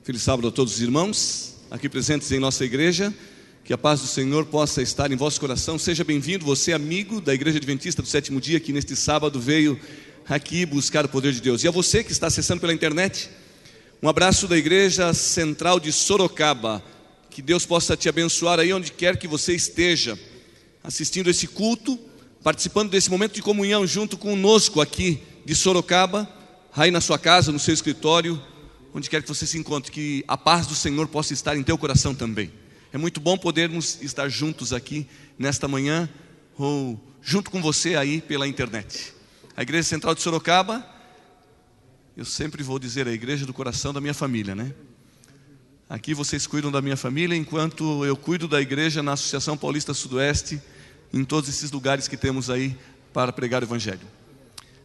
Feliz sábado a todos os irmãos aqui presentes em nossa igreja. Que a paz do Senhor possa estar em vosso coração. Seja bem-vindo, você amigo da Igreja Adventista do Sétimo Dia, que neste sábado veio aqui buscar o poder de Deus. E a você que está acessando pela internet, um abraço da Igreja Central de Sorocaba. Que Deus possa te abençoar aí onde quer que você esteja, assistindo esse culto, participando desse momento de comunhão junto conosco aqui de Sorocaba, aí na sua casa, no seu escritório, onde quer que você se encontre, que a paz do Senhor possa estar em teu coração também. É muito bom podermos estar juntos aqui nesta manhã, ou junto com você aí pela internet. A Igreja Central de Sorocaba, eu sempre vou dizer, a igreja do coração da minha família, né? Aqui vocês cuidam da minha família, enquanto eu cuido da igreja na Associação Paulista Sudoeste, em todos esses lugares que temos aí para pregar o Evangelho.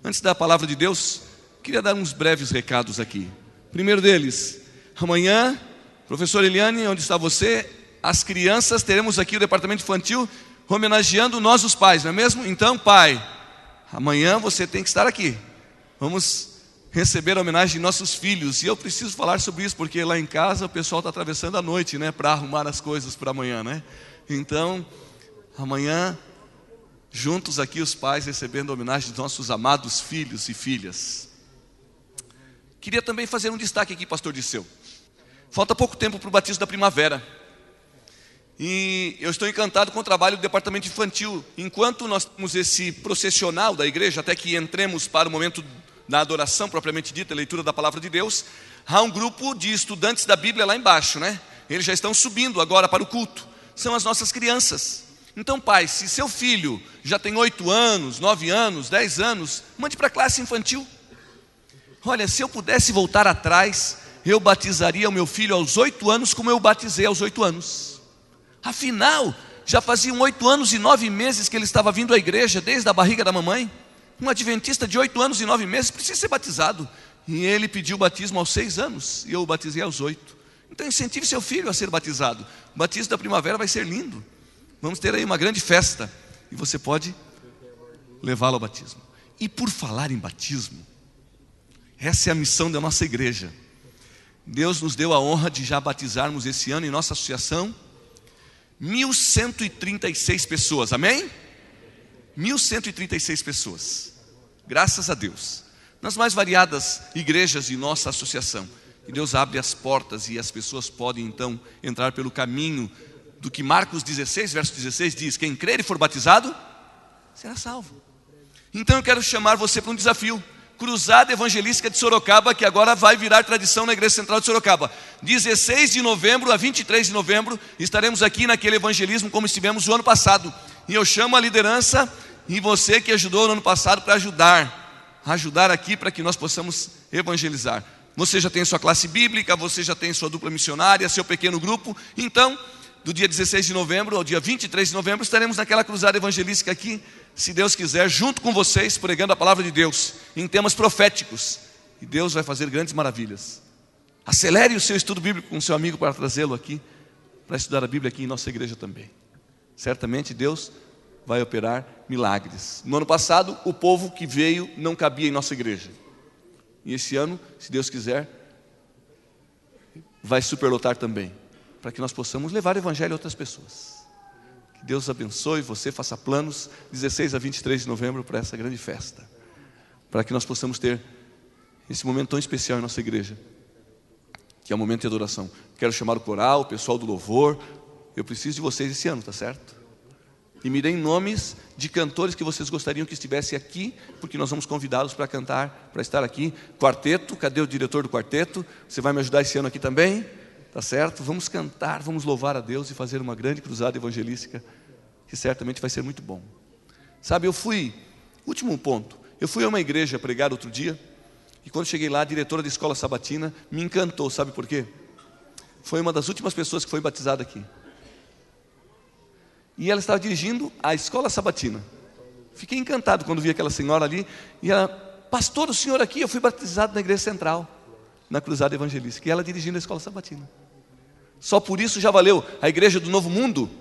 Antes da palavra de Deus, queria dar uns breves recados aqui. Primeiro deles, amanhã, professor Eliane, onde está você? As crianças, teremos aqui o departamento infantil homenageando nós os pais, não é mesmo? Então, pai, amanhã você tem que estar aqui. Vamos receber a homenagem de nossos filhos. E eu preciso falar sobre isso, porque lá em casa o pessoal está atravessando a noite, né? Para arrumar as coisas para amanhã, né? Então, amanhã, juntos aqui os pais recebendo a homenagem de nossos amados filhos e filhas. Queria também fazer um destaque aqui, pastor Disseu. Falta pouco tempo para o batismo da primavera. E eu estou encantado com o trabalho do departamento infantil. Enquanto nós temos esse processional da igreja, até que entremos para o momento da adoração propriamente dita, a leitura da palavra de Deus, há um grupo de estudantes da Bíblia lá embaixo, né? Eles já estão subindo agora para o culto. São as nossas crianças. Então, pai, se seu filho já tem 8 anos, 9 anos, 10 anos, mande para a classe infantil. Olha, se eu pudesse voltar atrás, eu batizaria o meu filho aos 8 anos como eu batizei aos 8 anos. Afinal, já faziam 8 anos e 9 meses que ele estava vindo à igreja, desde a barriga da mamãe. Um adventista de 8 anos e 9 meses precisa ser batizado. E ele pediu o batismo aos 6 anos, e eu o batizei aos 8. Então incentive seu filho a ser batizado. O batismo da primavera vai ser lindo. Vamos ter aí uma grande festa, e você pode levá-lo ao batismo. E por falar em batismo, essa é a missão da nossa igreja. Deus nos deu a honra de já batizarmos esse ano em nossa associação 1.136 pessoas, amém? 1.136 pessoas, graças a Deus, nas mais variadas igrejas de nossa associação. E Deus abre as portas e as pessoas podem então entrar pelo caminho do que Marcos 16, verso 16 diz: quem crer e for batizado, será salvo. Então eu quero chamar você para um desafio. Cruzada Evangelística de Sorocaba, que agora vai virar tradição na Igreja Central de Sorocaba. 16 de novembro a 23 de novembro, estaremos aqui naquele evangelismo como estivemos o ano passado. E eu chamo a liderança e você que ajudou no ano passado para ajudar aqui para que nós possamos evangelizar. Você já tem sua classe bíblica, você já tem sua dupla missionária, seu pequeno grupo. Então, do dia 16 de novembro ao dia 23 de novembro, estaremos naquela cruzada evangelística aqui, se Deus quiser, junto com vocês, pregando a palavra de Deus, em temas proféticos. E Deus vai fazer grandes maravilhas. Acelere o seu estudo bíblico com seu amigo para trazê-lo aqui, para estudar a Bíblia aqui em nossa igreja também. Certamente Deus vai operar milagres. No ano passado, o povo que veio não cabia em nossa igreja. E esse ano, se Deus quiser, vai superlotar também, para que nós possamos levar o evangelho a outras pessoas. Que Deus abençoe, você faça planos 16 a 23 de novembro para essa grande festa, para que nós possamos ter esse momento tão especial em nossa igreja, que é o momento de adoração. Quero chamar o coral, o pessoal do louvor. Eu preciso de vocês esse ano, tá certo? E me deem nomes de cantores que vocês gostariam que estivessem aqui, porque nós vamos convidá-los para cantar, para estar aqui. Quarteto, cadê o diretor do quarteto? Você vai me ajudar esse ano aqui também? Tá certo? Vamos cantar, vamos louvar a Deus e fazer uma grande cruzada evangelística, que certamente vai ser muito bom. Sabe, último ponto, eu fui a uma igreja pregar outro dia, e quando cheguei lá, a diretora da escola sabatina me encantou, sabe por quê? Foi uma das últimas pessoas que foi batizada aqui. E ela estava dirigindo a escola sabatina. Fiquei encantado quando vi aquela senhora ali, e ela: pastor, o senhor aqui, eu fui batizado na igreja central, na cruzada evangelística, e ela dirigindo a escola sabatina. Só por isso já valeu. A igreja do Novo Mundo,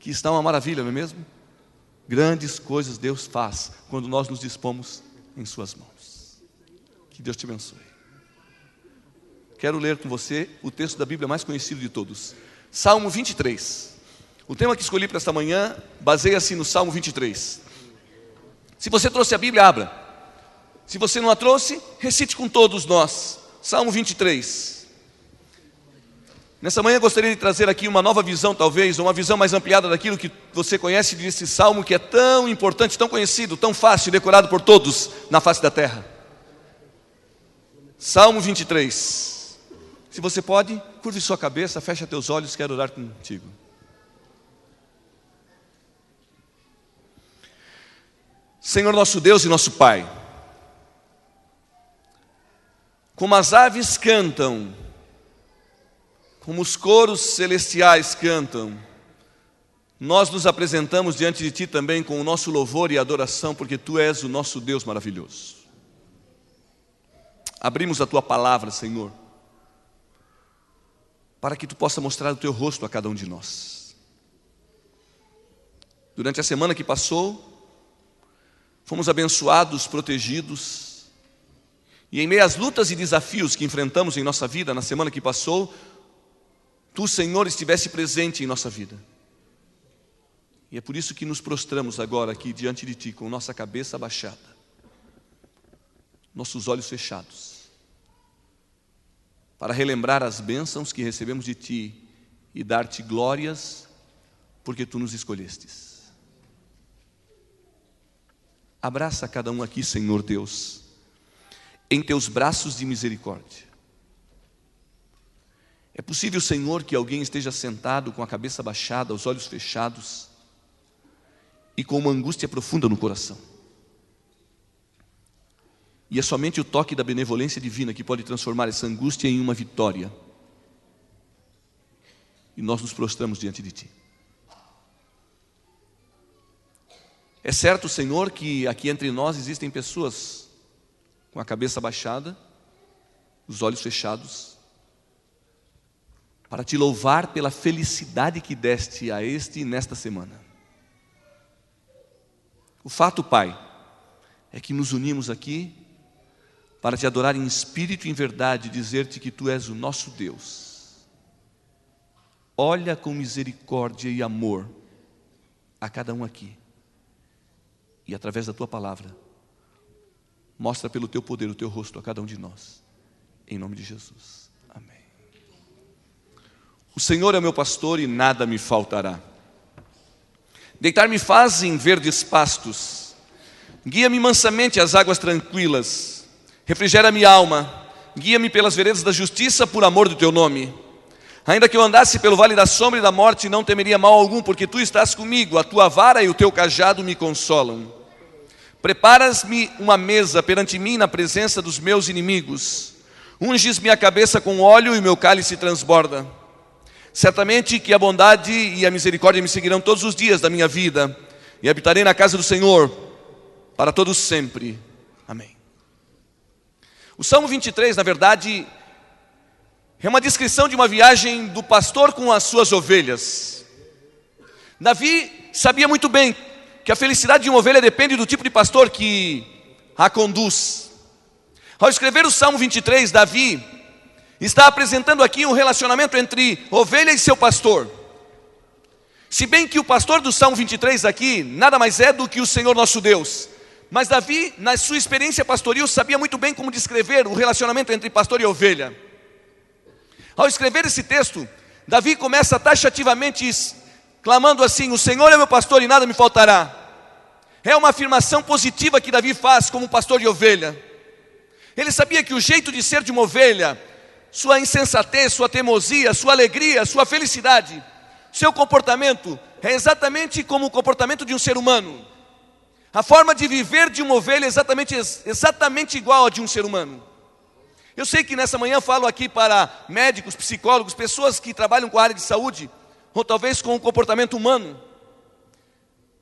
que está uma maravilha, não é mesmo? Grandes coisas Deus faz quando nós nos dispomos em suas mãos. Que Deus te abençoe. quero ler com você o texto da Bíblia mais conhecido de todos. Salmo 23. O tema que escolhi para esta manhã baseia-se no Salmo 23. Se você trouxe a Bíblia, abra. Se você não a trouxe, recite com todos nós. Salmo 23. Nessa manhã gostaria de trazer aqui uma nova visão, talvez, uma visão mais ampliada daquilo que você conhece desse salmo que é tão importante, tão conhecido, tão fácil, decorado por todos na face da terra. Salmo 23. Se você pode, curve sua cabeça, fecha teus olhos, quero orar contigo. Senhor nosso Deus e nosso Pai, como as aves cantam, como os coros celestiais cantam, nós nos apresentamos diante de Ti também com o nosso louvor e adoração, porque Tu és o nosso Deus maravilhoso. Abrimos a Tua palavra, Senhor, para que Tu possa mostrar o Teu rosto a cada um de nós. Durante a semana que passou, fomos abençoados, protegidos, e em meio às lutas e desafios que enfrentamos em nossa vida na semana que passou, Tu, Senhor, estivesse presente em nossa vida. E é por isso que nos prostramos agora aqui diante de Ti, com nossa cabeça abaixada, nossos olhos fechados, para relembrar as bênçãos que recebemos de Ti e dar-Te glórias, porque Tu nos escolhestes. Abraça cada um aqui, Senhor Deus, em Teus braços de misericórdia. É possível, Senhor, que alguém esteja sentado com a cabeça baixada, os olhos fechados e com uma angústia profunda no coração. E é somente o toque da benevolência divina que pode transformar essa angústia em uma vitória. E nós nos prostramos diante de Ti. É certo, Senhor, que aqui entre nós existem pessoas com a cabeça baixada, os olhos fechados, para Te louvar pela felicidade que deste a este e nesta semana. O fato, Pai, é que nos unimos aqui para Te adorar em espírito e em verdade, dizer-Te que Tu és o nosso Deus. Olha com misericórdia e amor a cada um aqui. E através da Tua palavra, mostra pelo Teu poder o Teu rosto a cada um de nós. Em nome de Jesus. Amém. O Senhor é meu pastor e nada me faltará. Deitar-me faz em verdes pastos. Guia-me mansamente às águas tranquilas. Refrigera minha alma. Guia-me pelas veredas da justiça por amor do Teu nome. Ainda que eu andasse pelo vale da sombra e da morte, não temeria mal algum, porque Tu estás comigo. A Tua vara e o Teu cajado me consolam. Preparas-me uma mesa perante mim na presença dos meus inimigos. Unges minha cabeça com óleo e meu cálice transborda. Certamente que a bondade e a misericórdia me seguirão todos os dias da minha vida, e habitarei na casa do Senhor para todos sempre. Amém. O Salmo 23, na verdade, é uma descrição de uma viagem do pastor com as suas ovelhas. Davi sabia muito bem que a felicidade de uma ovelha depende do tipo de pastor que a conduz. Ao escrever o Salmo 23, Davi está apresentando aqui um relacionamento entre ovelha e seu pastor. Se bem que o pastor do Salmo 23 aqui nada mais é do que o Senhor nosso Deus. Mas Davi, na sua experiência pastoril, sabia muito bem como descrever o relacionamento entre pastor e ovelha. Ao escrever esse texto, Davi começa taxativamente clamando assim: o Senhor é meu pastor e nada me faltará. É uma afirmação positiva que Davi faz como pastor de ovelha. Ele sabia que o jeito de ser de uma ovelha, sua insensatez, sua teimosia, sua alegria, sua felicidade, seu comportamento é exatamente como o comportamento de um ser humano. A forma de viver de uma ovelha é exatamente igual a de um ser humano. Eu sei que nessa manhã falo aqui para médicos, psicólogos, pessoas que trabalham com a área de saúde, ou talvez com o comportamento humano.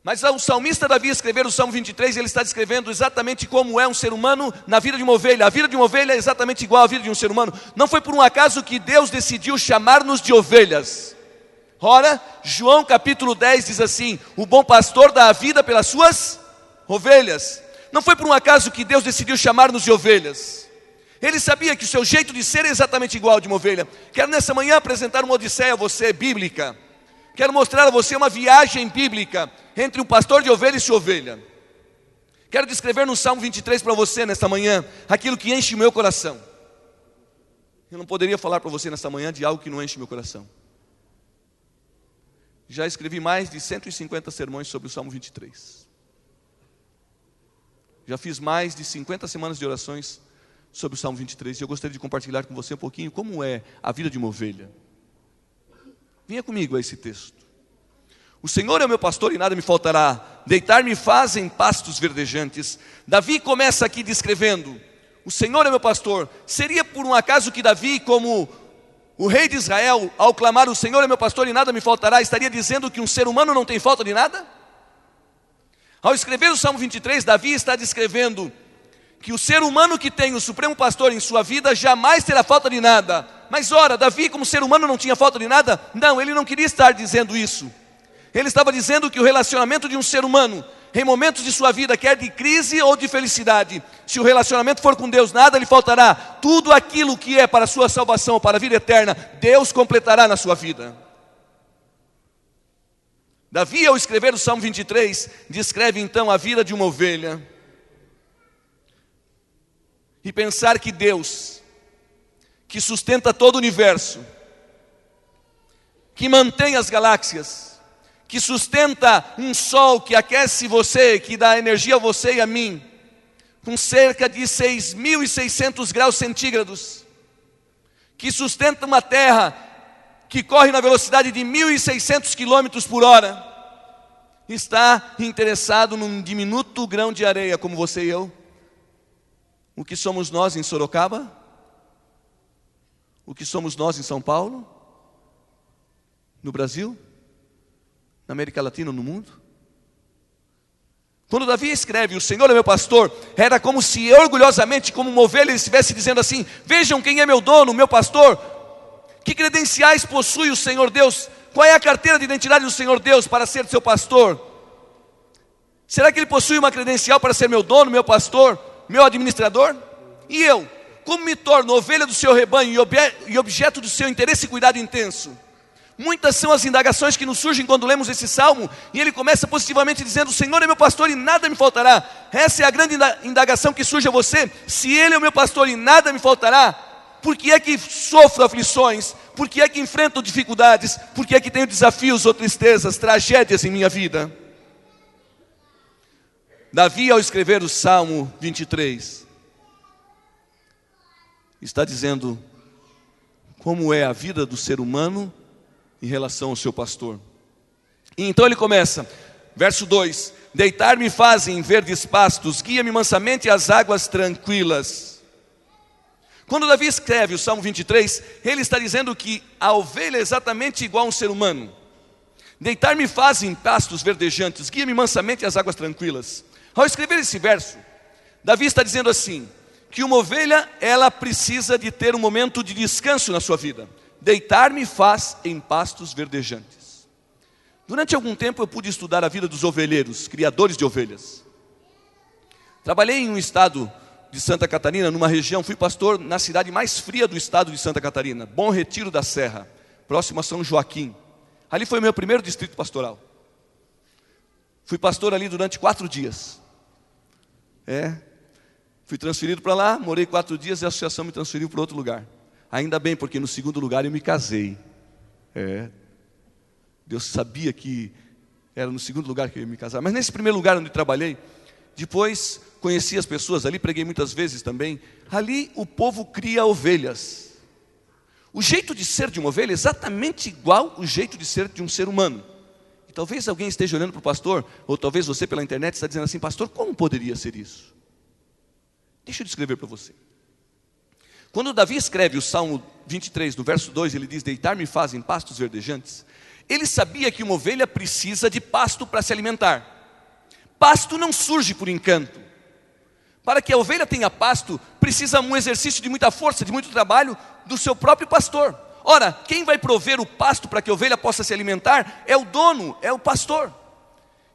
Mas o salmista Davi escrever o Salmo 23, ele está descrevendo exatamente como é um ser humano na vida de uma ovelha. A vida de uma ovelha é exatamente igual à vida de um ser humano. Não foi por um acaso que Deus decidiu chamar-nos de ovelhas. Ora, João capítulo 10 diz assim: o bom pastor dá a vida pelas suas ovelhas. Não foi por um acaso que Deus decidiu chamar-nos de ovelhas. Ele sabia que o seu jeito de ser é exatamente igual ao de uma ovelha. Quero nessa manhã apresentar uma odisseia a você, bíblica. Quero mostrar a você uma viagem bíblica entre um pastor de ovelha e sua ovelha. Quero descrever no Salmo 23 para você nesta manhã aquilo que enche o meu coração. Eu não poderia falar para você nesta manhã de algo que não enche o meu coração. Já escrevi mais de 150 sermões sobre o Salmo 23. Já fiz mais de 50 semanas de orações sobre o Salmo 23. E eu gostaria de compartilhar com você um pouquinho como é a vida de uma ovelha. Venha comigo a esse texto. O Senhor é o meu pastor e nada me faltará. Deitar-me faz em pastos verdejantes. Davi começa aqui descrevendo: o Senhor é meu pastor. Seria por um acaso que Davi, como o rei de Israel, ao clamar o Senhor é meu pastor e nada me faltará, estaria dizendo que um ser humano não tem falta de nada? Ao escrever o Salmo 23, Davi está descrevendo que o ser humano que tem o supremo pastor em sua vida jamais terá falta de nada. Mas ora, Davi como ser humano não tinha falta de nada? Não, ele não queria estar dizendo isso. Ele estava dizendo que o relacionamento de um ser humano, em momentos de sua vida, quer de crise ou de felicidade, se o relacionamento for com Deus, nada lhe faltará. Tudo aquilo que é para a sua salvação, para a vida eterna, Deus completará na sua vida. Davi, ao escrever o Salmo 23, descreve então a vida de uma ovelha. E pensar que Deus, que sustenta todo o universo, que mantém as galáxias, que sustenta um sol que aquece você, que dá energia a você e a mim, com cerca de 6.600 graus centígrados, que sustenta uma terra que corre na velocidade de 1.600 quilômetros por hora, está interessado num diminuto grão de areia como você e eu. O que somos nós em Sorocaba? O que somos nós em São Paulo? No Brasil? Na América Latina, no mundo? Quando Davi escreve, o Senhor é meu pastor, era como se orgulhosamente, como uma ovelha, ele estivesse dizendo assim: vejam quem é meu dono, meu pastor, que credenciais possui o Senhor Deus, qual é a carteira de identidade do Senhor Deus para ser seu pastor? Será que ele possui uma credencial para ser meu dono, meu pastor, meu administrador? E eu, como me torno ovelha do seu rebanho e objeto do seu interesse e cuidado intenso? Muitas são as indagações que nos surgem quando lemos esse salmo, e ele começa positivamente dizendo: o Senhor é meu pastor e nada me faltará. Essa é a grande indagação que surge a você: se Ele é o meu pastor e nada me faltará, por que é que sofro aflições? Por que é que enfrento dificuldades? Por que é que tenho desafios ou tristezas, tragédias em minha vida? Davi, ao escrever o Salmo 23, está dizendo como é a vida do ser humano em relação ao seu pastor. E então ele começa, verso 2: deitar-me fazem em verdes pastos, guia-me mansamente às águas tranquilas. Quando Davi escreve o Salmo 23, ele está dizendo que a ovelha é exatamente igual a um ser humano. Deitar-me fazem em pastos verdejantes, guia-me mansamente às águas tranquilas. Ao escrever esse verso, Davi está dizendo assim, que uma ovelha, ela precisa de ter um momento de descanso na sua vida. Deitar-me faz em pastos verdejantes. Durante algum tempo eu pude estudar a vida dos ovelheiros, criadores de ovelhas. Trabalhei em um estado de Santa Catarina, numa região, fui pastor na cidade mais fria do estado de Santa Catarina, Bom Retiro da Serra, próximo a São Joaquim. Ali foi o meu primeiro distrito pastoral. Fui pastor ali durante 4 dias. Fui transferido para lá, morei 4 dias e a associação me transferiu para outro lugar. Ainda bem, porque no segundo lugar eu me casei. Deus sabia que era no segundo lugar que eu ia me casar. Mas nesse primeiro lugar onde trabalhei, depois conheci as pessoas ali, preguei muitas vezes também. Ali o povo cria ovelhas. O jeito de ser de uma ovelha é exatamente igual ao jeito de ser de um ser humano. E talvez alguém esteja olhando para o pastor, ou talvez você pela internet está dizendo assim: pastor, como poderia ser isso? Deixa eu descrever para você. Quando Davi escreve o Salmo 23, no verso 2, ele diz: deitar-me fazem pastos verdejantes. Ele sabia que uma ovelha precisa de pasto para se alimentar. Pasto não surge por encanto. Para que a ovelha tenha pasto, precisa um exercício de muita força, de muito trabalho do seu próprio pastor. Ora, quem vai prover o pasto para que a ovelha possa se alimentar é o dono, é o pastor.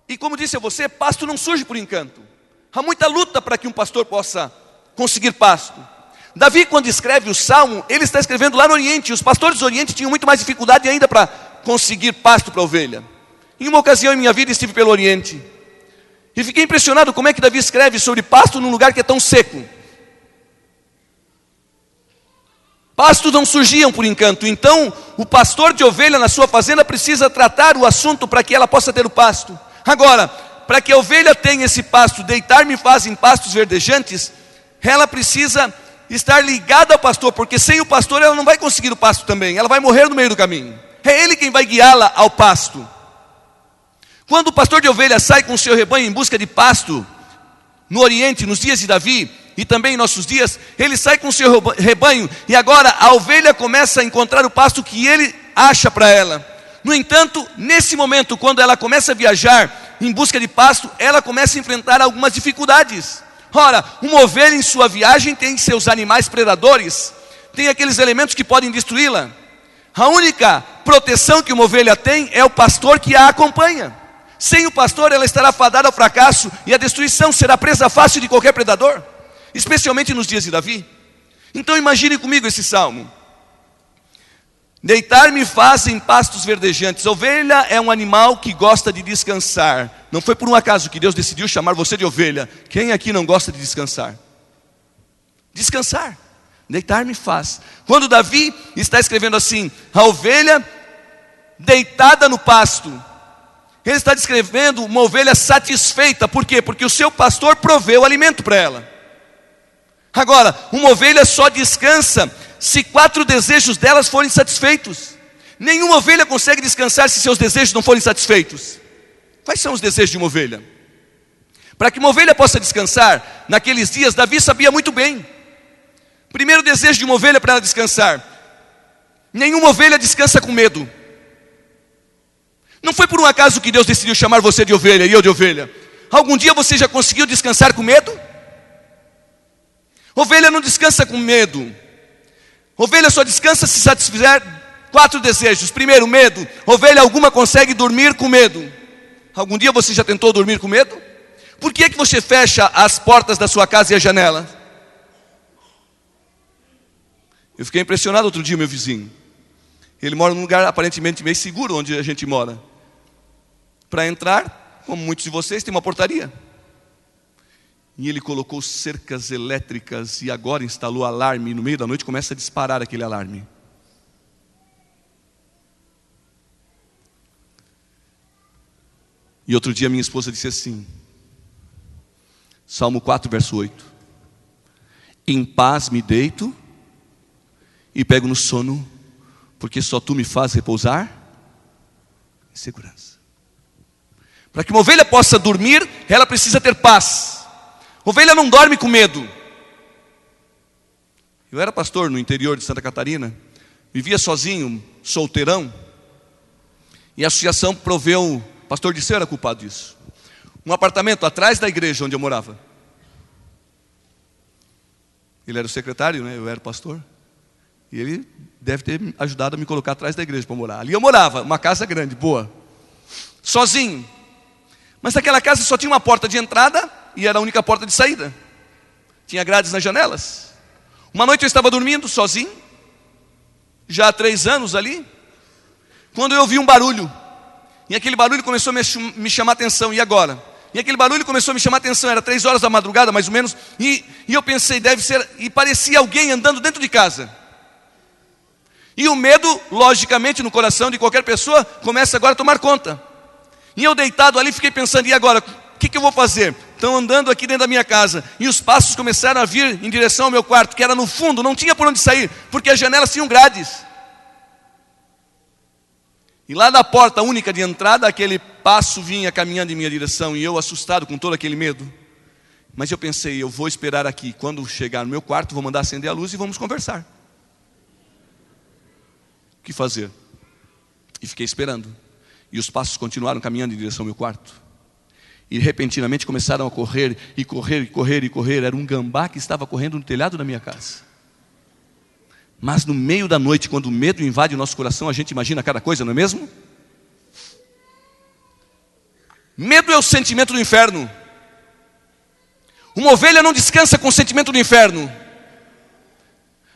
E como disse a você, pasto não surge por encanto. Há muita luta para que um pastor possa conseguir pasto. Davi, quando escreve o Salmo, ele está escrevendo lá no Oriente. Os pastores do Oriente tinham muito mais dificuldade ainda para conseguir pasto para a ovelha. Em uma ocasião em minha vida estive pelo Oriente e fiquei impressionado como é que Davi escreve sobre pasto num lugar que é tão seco. Pastos não surgiam por encanto, então o pastor de ovelha na sua fazenda precisa tratar o assunto para que ela possa ter o pasto. Agora, para que a ovelha tenha esse pasto, deitar-me faz em pastos verdejantes, ela precisa estar ligada ao pastor, porque sem o pastor ela não vai conseguir o pasto também, ela vai morrer no meio do caminho. É ele quem vai guiá-la ao pasto. Quando o pastor de ovelha sai com o seu rebanho em busca de pasto, no Oriente, nos dias de Davi, e também em nossos dias, ele sai com o seu rebanho, e agora a ovelha começa a encontrar o pasto que ele acha para ela. No entanto, nesse momento, quando ela começa a viajar em busca de pasto, ela começa a enfrentar algumas dificuldades. Ora, uma ovelha em sua viagem tem seus animais predadores, tem aqueles elementos que podem destruí-la. A única proteção que uma ovelha tem é o pastor que a acompanha. Sem o pastor ela estará fadada ao fracasso e à destruição, será presa fácil de qualquer predador, especialmente nos dias de Davi. Então imagine comigo esse salmo. Deitar-me faz em pastos verdejantes. A ovelha é um animal que gosta de descansar. Não foi por um acaso que Deus decidiu chamar você de ovelha. Quem aqui não gosta de descansar? Descansar. Deitar-me faz. Quando Davi está escrevendo assim, a ovelha deitada no pasto, ele está descrevendo uma ovelha satisfeita. Por quê? Porque o seu pastor proveu alimento para ela. Agora, uma ovelha só descansa se 4 desejos delas forem satisfeitos. Nenhuma ovelha consegue descansar se seus desejos não forem satisfeitos. Quais são os desejos de uma ovelha? Para que uma ovelha possa descansar, naqueles dias, Davi sabia muito bem. Primeiro desejo de uma ovelha para ela descansar: nenhuma ovelha descansa com medo. Não foi por um acaso que Deus decidiu chamar você de ovelha e eu de ovelha. Algum dia você já conseguiu descansar com medo? Ovelha não descansa com medo. Ovelha só descansa se satisfizer 4 desejos. Primeiro, medo. Ovelha alguma consegue dormir com medo. Algum dia você já tentou dormir com medo? Por que é que você fecha as portas da sua casa e a janela? Eu fiquei impressionado outro dia, meu vizinho. Ele mora num lugar aparentemente meio seguro onde a gente mora. Para entrar, como muitos de vocês, tem uma portaria. E ele colocou cercas elétricas e agora instalou alarme. E no meio da noite começa a disparar aquele alarme. E outro dia minha esposa disse assim, Salmo 4, verso 8. Em paz me deito e pego no sono, porque só tu me fazes repousar em segurança. Para que uma ovelha possa dormir, ela precisa ter paz. Ovelha não dorme com medo. Eu era pastor no interior de Santa Catarina, vivia sozinho, solteirão, e a associação proveu, o pastor Disseu era culpado disso, um apartamento atrás da igreja onde eu morava. Ele era o secretário, né? Eu era o pastor. E ele deve ter ajudado a me colocar atrás da igreja para morar. Ali eu morava, uma casa grande, boa, sozinho. Mas naquela casa só tinha uma porta de entrada e era a única porta de saída. Tinha grades nas janelas. Uma noite eu estava dormindo sozinho, já há 3 anos ali, quando eu ouvi um barulho. E aquele barulho começou a me chamar a atenção. E agora? E aquele barulho começou a me chamar a atenção. Era 3 horas da madrugada, mais ou menos. E eu pensei, deve ser... E parecia alguém andando dentro de casa. E o medo, logicamente, no coração de qualquer pessoa, começa agora a tomar conta. E eu deitado ali, fiquei pensando, e agora? O que eu vou fazer? Estão andando aqui dentro da minha casa. E os passos começaram a vir em direção ao meu quarto, que era no fundo, não tinha por onde sair, porque as janelas tinham grades. E lá da porta única de entrada, aquele passo vinha caminhando em minha direção, e eu assustado com todo aquele medo. Mas eu pensei, eu vou esperar aqui. Quando chegar no meu quarto, vou mandar acender a luz e vamos conversar. O que fazer? E fiquei esperando. E os passos continuaram caminhando em direção ao meu quarto. E repentinamente começaram a correr, e correr, e correr, e correr. Era um gambá que estava correndo no telhado da minha casa. Mas no meio da noite, quando o medo invade o nosso coração, a gente imagina cada coisa, não é mesmo? Medo é o sentimento do inferno. Uma ovelha não descansa com o sentimento do inferno.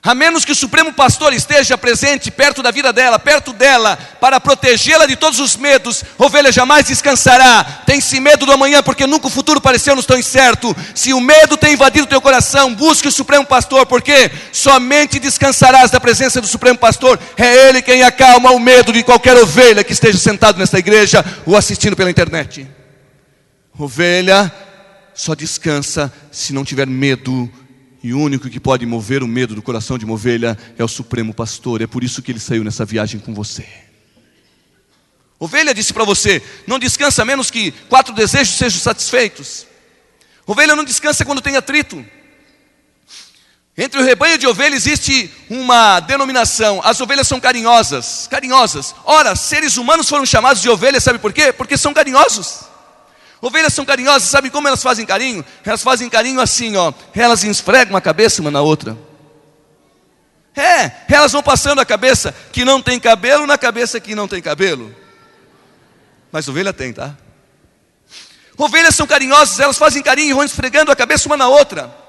A menos que o Supremo Pastor esteja presente perto da vida dela, perto dela, para protegê-la de todos os medos, ovelha jamais descansará. Tem-se medo do amanhã, porque nunca o futuro pareceu-nos tão incerto. Se o medo tem invadido o teu coração, busque o Supremo Pastor, porque somente descansarás da presença do Supremo Pastor. É Ele quem acalma o medo de qualquer ovelha que esteja sentado nesta igreja ou assistindo pela internet. Ovelha só descansa se não tiver medo. E o único que pode mover o medo do coração de uma ovelha é o Supremo Pastor. É por isso que ele saiu nessa viagem com você. Ovelha disse para você: não descansa a menos que 4 desejos sejam satisfeitos. Ovelha não descansa quando tem atrito. Entre o rebanho de ovelhas existe uma denominação: as ovelhas são carinhosas. Carinhosas. Ora, seres humanos foram chamados de ovelhas, sabe por quê? Porque são carinhosos. Ovelhas são carinhosas, sabe como elas fazem carinho? Elas fazem carinho assim, ó. Elas esfregam a cabeça uma na outra. Elas vão passando a cabeça que não tem cabelo na cabeça que não tem cabelo. Mas ovelha tem, tá? Ovelhas são carinhosas, elas fazem carinho e vão esfregando a cabeça uma na outra.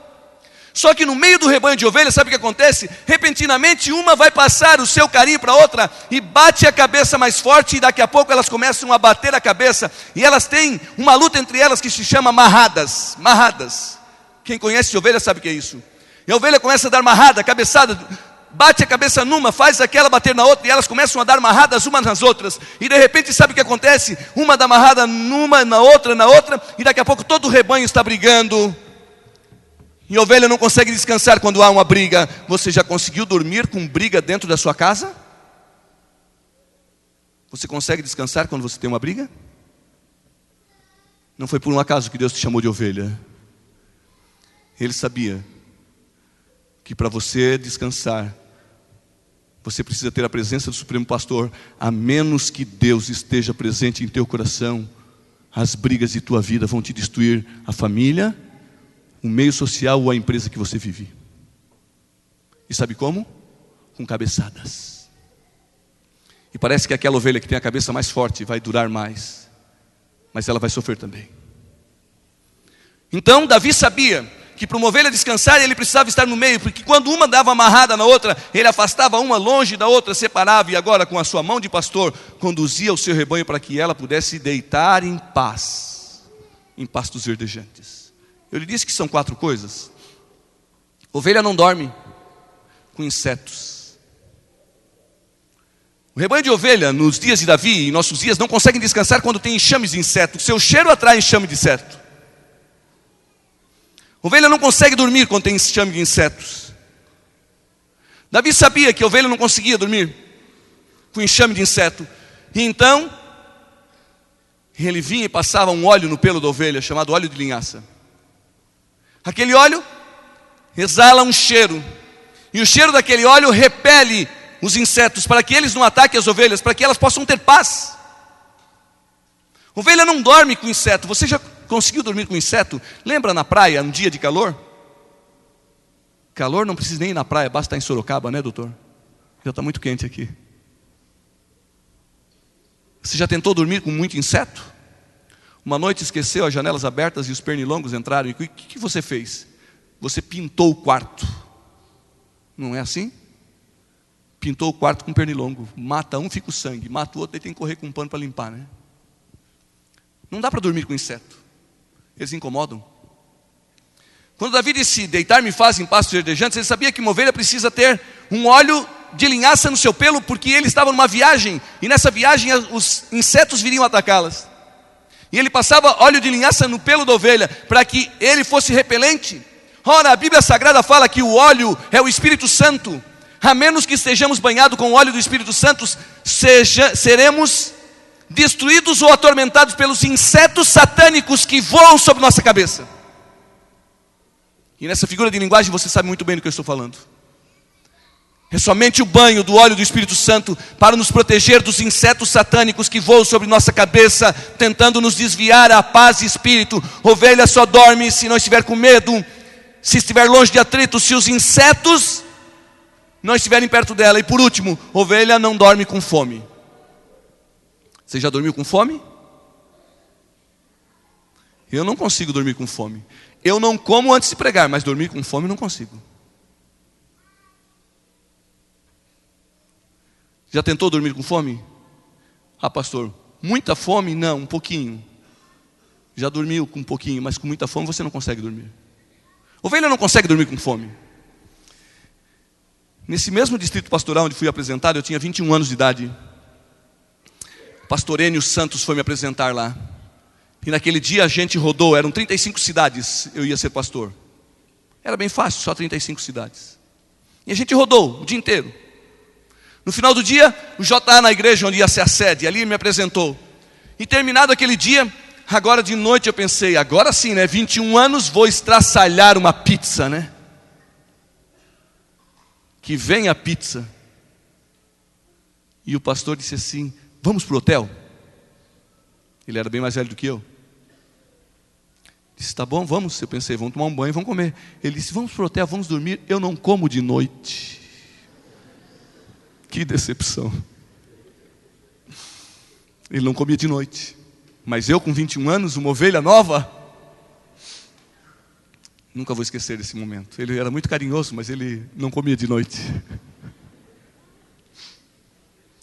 Só que no meio do rebanho de ovelhas, sabe o que acontece? Repentinamente uma vai passar o seu carinho para a outra e bate a cabeça mais forte, e daqui a pouco elas começam a bater a cabeça, e elas têm uma luta entre elas que se chama marradas. Marradas. Quem conhece de ovelha sabe o que é isso. E a ovelha começa a dar marrada, cabeçada, bate a cabeça numa, faz aquela bater na outra, e elas começam a dar marradas umas nas outras, e de repente sabe o que acontece? Uma dá marrada numa, na outra, e daqui a pouco todo o rebanho está brigando. E a ovelha não consegue descansar quando há uma briga. Você já conseguiu dormir com briga dentro da sua casa? Você consegue descansar quando você tem uma briga? Não foi por um acaso que Deus te chamou de ovelha. Ele sabia que para você descansar, você precisa ter a presença do Supremo Pastor. A menos que Deus esteja presente em teu coração, as brigas de tua vida vão te destruir a família, o meio social ou a empresa que você vive. E sabe como? Com cabeçadas. E parece que aquela ovelha que tem a cabeça mais forte vai durar mais, mas ela vai sofrer também. Então Davi sabia que para uma ovelha descansar ele precisava estar no meio, porque quando uma dava amarrada na outra, ele afastava uma longe da outra, separava, e agora com a sua mão de pastor conduzia o seu rebanho para que ela pudesse deitar em pastos verdejantes. Eu lhe disse que são 4 coisas. Ovelha não dorme com insetos. O rebanho de ovelha, nos dias de Davi, em nossos dias, não conseguem descansar quando tem enxames de inseto. O seu cheiro atrai enxame de inseto. Ovelha não consegue dormir quando tem enxame de insetos. Davi sabia que a ovelha não conseguia dormir com enxame de inseto. E então, ele vinha e passava um óleo no pelo da ovelha, chamado óleo de linhaça. Aquele óleo exala um cheiro, e o cheiro daquele óleo repele os insetos, para que eles não ataquem as ovelhas, para que elas possam ter paz. Ovelha não dorme com inseto. Você já conseguiu dormir com inseto? Lembra na praia, um dia de calor? Calor não precisa nem ir na praia, basta estar em Sorocaba, né, doutor? Já está muito quente aqui. Você já tentou dormir com muito inseto? Uma noite esqueceu as janelas abertas e os pernilongos entraram. E o que você fez? Você pintou o quarto. Não é assim? Pintou o quarto com pernilongo. Mata um, fica o sangue. Mata o outro, aí tem que correr com um pano para limpar, né? Não dá para dormir com inseto. Eles incomodam. Quando Davi disse: deitar-me faz em pastos verdejantes, ele sabia que uma ovelha precisa ter um óleo de linhaça no seu pelo, porque ele estava numa viagem, e nessa viagem os insetos viriam atacá-las. E ele passava óleo de linhaça no pelo da ovelha, para que ele fosse repelente. Ora, a Bíblia Sagrada fala que o óleo é o Espírito Santo. A menos que estejamos banhados com o óleo do Espírito Santo, seremos destruídos ou atormentados pelos insetos satânicos que voam sobre nossa cabeça. E nessa figura de linguagem você sabe muito bem do que eu estou falando. É somente o banho do óleo do Espírito Santo para nos proteger dos insetos satânicos que voam sobre nossa cabeça, tentando nos desviar a paz e espírito. Ovelha só dorme se não estiver com medo, se estiver longe de atrito, se os insetos não estiverem perto dela. E por último, ovelha não dorme com fome. Você já dormiu com fome? Eu não consigo dormir com fome. Eu não como antes de pregar, mas dormir com fome não consigo. Já tentou dormir com fome? Ah, pastor, muita fome? Não, um pouquinho. Já dormiu com um pouquinho, mas com muita fome você não consegue dormir. Ovelha não consegue dormir com fome. Nesse mesmo distrito pastoral onde fui apresentado, eu tinha 21 anos de idade. O pastor Enio Santos foi me apresentar lá. E naquele dia a gente rodou, eram 35 cidades, eu ia ser pastor. Era bem fácil, só 35 cidades. E a gente rodou o dia inteiro. No final do dia, o JA na igreja onde ia ser a sede, ali me apresentou. E terminado aquele dia, agora de noite eu pensei, agora sim, né? 21 anos, vou estraçalhar uma pizza, né? Que vem a pizza. E o pastor disse assim, vamos para o hotel? Ele era bem mais velho do que eu. Disse, tá bom, vamos. Eu pensei, vamos tomar um banho e vamos comer. Ele disse, vamos para o hotel, vamos dormir. Eu não como de noite. Que decepção. Ele não comia de noite. Mas eu com 21 anos, uma ovelha nova. Nunca vou esquecer desse momento. Ele era muito carinhoso, mas ele não comia de noite.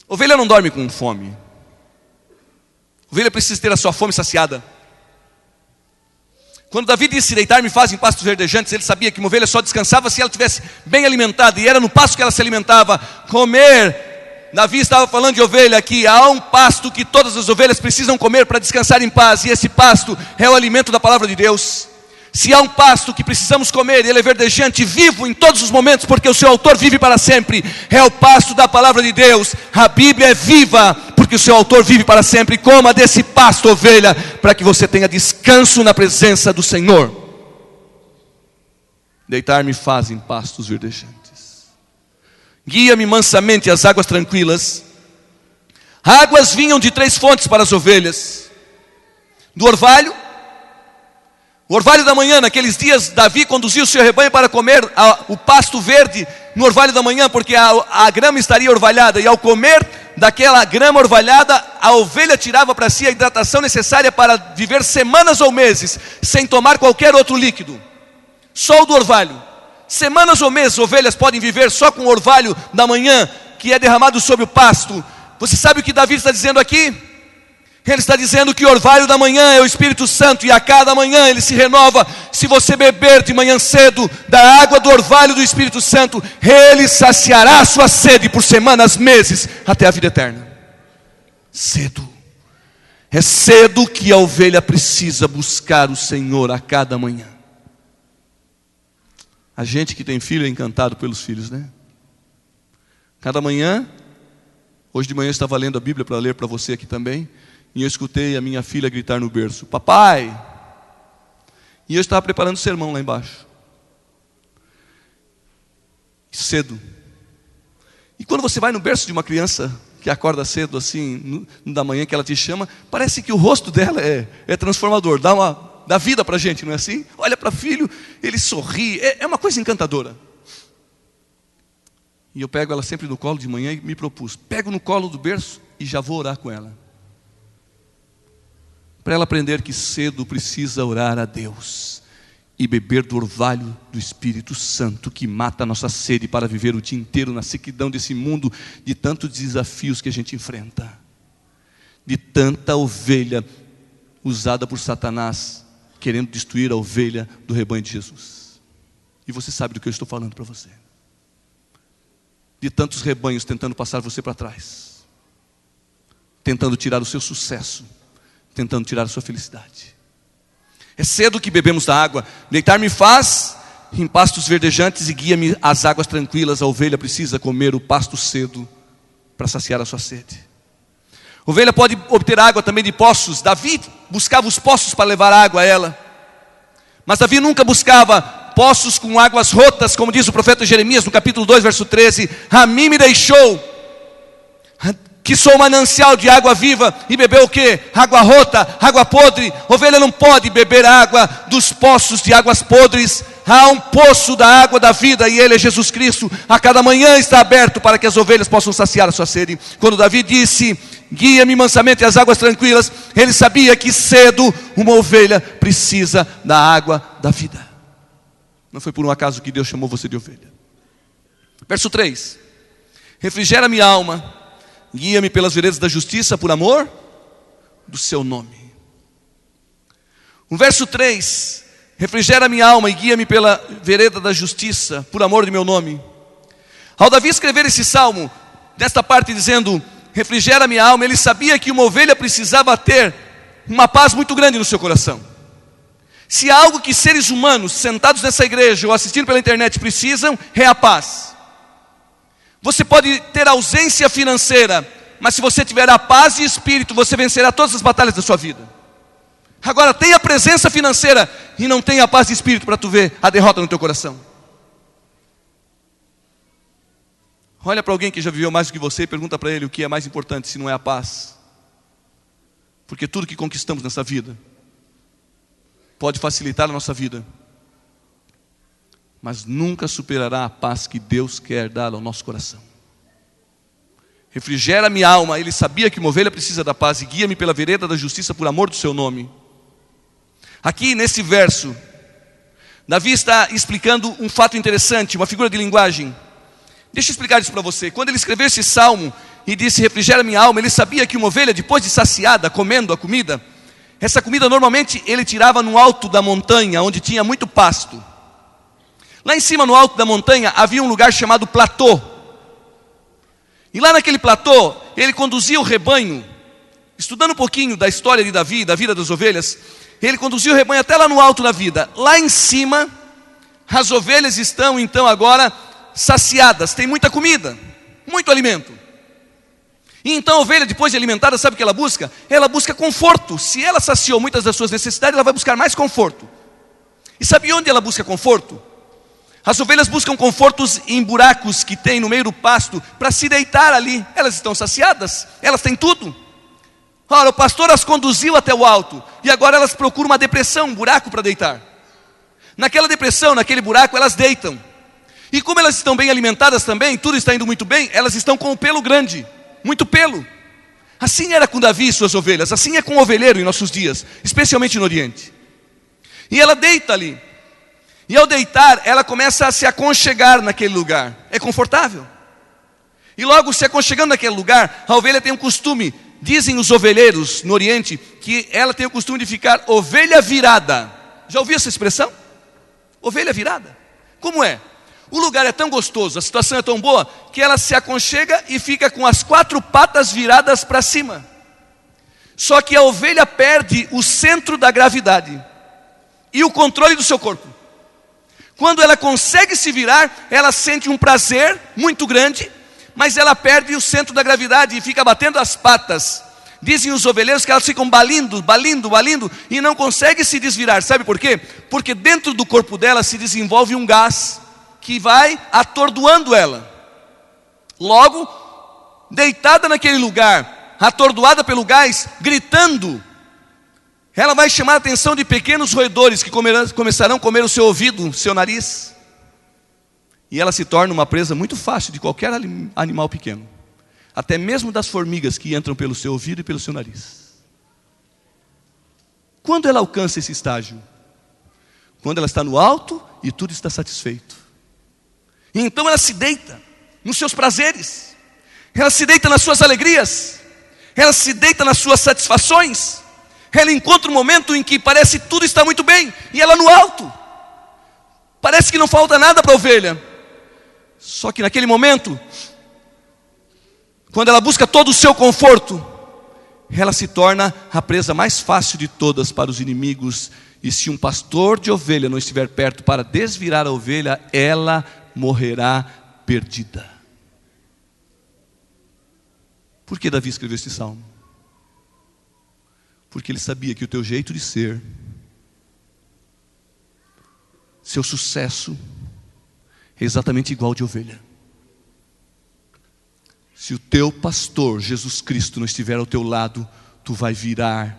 Ovelha não dorme com fome. Ovelha precisa ter a sua fome saciada. Quando Davi disse, deitar-me faz em pastos verdejantes, ele sabia que uma ovelha só descansava se ela estivesse bem alimentada, e era no pasto que ela se alimentava. Comer, Davi estava falando de ovelha aqui, há um pasto que todas as ovelhas precisam comer para descansar em paz, e esse pasto é o alimento da palavra de Deus. Se há um pasto que precisamos comer, ele é verdejante, vivo em todos os momentos, porque o seu autor vive para sempre, é o pasto da palavra de Deus. A Bíblia é viva, porque o seu autor vive para sempre. Coma desse pasto, ovelha, para que você tenha descanso na presença do Senhor. Deitar-me faz em pastos verdejantes, guia-me mansamente às águas tranquilas. Águas vinham de 3 fontes para as ovelhas: do orvalho. O orvalho da manhã, naqueles dias, Davi conduzia o seu rebanho para comer o pasto verde no orvalho da manhã, porque a grama estaria orvalhada, e ao comer daquela grama orvalhada, a ovelha tirava para si a hidratação necessária para viver semanas ou meses, sem tomar qualquer outro líquido, só o do orvalho. Semanas ou meses, ovelhas podem viver só com o orvalho da manhã, que é derramado sobre o pasto. Você sabe o que Davi está dizendo aqui? Ele está dizendo que o orvalho da manhã é o Espírito Santo, e a cada manhã ele se renova. Se você beber de manhã cedo da água do orvalho do Espírito Santo, ele saciará a sua sede por semanas, meses, até a vida eterna. Cedo. É cedo que a ovelha precisa buscar o Senhor a cada manhã. A gente que tem filho é encantado pelos filhos, né? Cada manhã, hoje de manhã eu estava lendo a Bíblia para ler para você aqui também, e eu escutei a minha filha gritar no berço, papai! E eu estava preparando o sermão lá embaixo. Cedo. E quando você vai no berço de uma criança que acorda cedo assim, da manhã que ela te chama, parece que o rosto dela é transformador, dá vida para a gente, não é assim? Olha para o filho, ele sorri, é uma coisa encantadora. E eu pego ela sempre no colo de manhã e me propus, pego no colo do berço e já vou orar com ela. Para ela aprender que cedo precisa orar a Deus e beber do orvalho do Espírito Santo, que mata a nossa sede para viver o dia inteiro na sequidão desse mundo de tantos desafios que a gente enfrenta, de tanta ovelha usada por Satanás querendo destruir a ovelha do rebanho de Jesus. E você sabe do que eu estou falando para você. De tantos rebanhos tentando passar você para trás, tentando tirar o seu sucesso, tentando tirar a sua felicidade. É cedo que bebemos da água. Deitar-me faz em pastos verdejantes e guia-me às águas tranquilas. A ovelha precisa comer o pasto cedo para saciar a sua sede. A ovelha pode obter água também de poços. Davi buscava os poços para levar água a ela, mas Davi nunca buscava poços com águas rotas, como diz o profeta Jeremias no capítulo 2, verso 13. A mim me deixou, que sou manancial de água viva, e bebeu o quê? Água rota, água podre. Ovelha não pode beber água dos poços de águas podres. Há um poço da água da vida, e ele é Jesus Cristo. A cada manhã está aberto para que as ovelhas possam saciar a sua sede. Quando Davi disse, guia-me mansamente às águas tranquilas, ele sabia que cedo uma ovelha precisa da água da vida. Não foi por um acaso que Deus chamou você de ovelha. Verso 3. Refrigera minha alma, guia-me pelas veredas da justiça por amor do seu nome. O verso 3, refrigera minha alma e guia-me pela vereda da justiça por amor de meu nome. Ao Davi escrever esse salmo, nesta parte dizendo, refrigera minha alma, ele sabia que uma ovelha precisava ter uma paz muito grande no seu coração. Se há algo que seres humanos sentados nessa igreja ou assistindo pela internet precisam, é a paz. Você pode ter ausência financeira, mas se você tiver a paz de espírito, você vencerá todas as batalhas da sua vida. Agora, tenha presença financeira e não tenha a paz de espírito para tu ver a derrota no teu coração. Olha para alguém que já viveu mais do que você e pergunta para ele o que é mais importante, se não é a paz. Porque tudo que conquistamos nessa vida pode facilitar a nossa vida, mas nunca superará a paz que Deus quer dar ao nosso coração. Refrigera minha alma, ele sabia que uma ovelha precisa da paz, e guia-me pela vereda da justiça por amor do seu nome. Aqui nesse verso, Davi está explicando um fato interessante, uma figura de linguagem. Deixa eu explicar isso para você. Quando ele escreveu esse salmo e disse refrigera minha alma, ele sabia que uma ovelha, depois de saciada, comendo a comida, essa comida normalmente ele tirava no alto da montanha, onde tinha muito pasto. Lá em cima no alto da montanha havia um lugar chamado platô. E lá naquele platô, ele conduzia o rebanho. Estudando um pouquinho da história de Davi, da vida das ovelhas, ele conduzia o rebanho até lá no alto da vida. Lá em cima, as ovelhas estão então agora saciadas, tem muita comida, muito alimento. E então a ovelha, depois de alimentada, sabe o que ela busca? Ela busca conforto. Se ela saciou muitas das suas necessidades, ela vai buscar mais conforto. E sabe onde ela busca conforto? As ovelhas buscam confortos em buracos que tem no meio do pasto, para se deitar ali. Elas estão saciadas, elas têm tudo. Ora, o pastor as conduziu até o alto, e agora elas procuram uma depressão, um buraco para deitar. Naquela depressão, naquele buraco, elas deitam. E como elas estão bem alimentadas também, tudo está indo muito bem, elas estão com o pelo grande, muito pelo. Assim era com Davi e suas ovelhas, assim é com o ovelheiro em nossos dias, especialmente no Oriente. E ela deita ali. E ao deitar, ela começa a se aconchegar naquele lugar. É confortável. E logo se aconchegando naquele lugar, a ovelha tem um costume, dizem os ovelheiros no Oriente, que ela tem o costume de ficar ovelha virada. Já ouviu essa expressão? Ovelha virada. Como é? O lugar é tão gostoso, a situação é tão boa, que ela se aconchega e fica com as 4 patas viradas para cima. Só que a ovelha perde o centro da gravidade e o controle do seu corpo. Quando ela consegue se virar, ela sente um prazer muito grande, mas ela perde o centro da gravidade e fica batendo as patas. Dizem os ovelheiros que elas ficam balindo, e não conseguem se desvirar. Sabe por quê? Porque dentro do corpo dela se desenvolve um gás que vai atordoando ela. Logo, deitada naquele lugar, atordoada pelo gás, gritando, ela vai chamar a atenção de pequenos roedores que começarão a comer o seu ouvido, o seu nariz. E ela se torna uma presa muito fácil de qualquer animal pequeno. Até mesmo das formigas que entram pelo seu ouvido e pelo seu nariz. Quando ela alcança esse estágio? Quando ela está no alto e tudo está satisfeito. E então ela se deita nos seus prazeres. Ela se deita nas suas alegrias. Ela se deita nas suas satisfações. Ela encontra um momento em que parece que tudo está muito bem, e ela no alto. Parece que não falta nada para a ovelha. Só que naquele momento, quando ela busca todo o seu conforto, ela se torna a presa mais fácil de todas para os inimigos. E se um pastor de ovelha não estiver perto para desvirar a ovelha, ela morrerá perdida. Por que Davi escreveu esse salmo? Porque ele sabia que o teu jeito de ser, seu sucesso, é exatamente igual de ovelha. Se o teu pastor, Jesus Cristo, não estiver ao teu lado, tu vai virar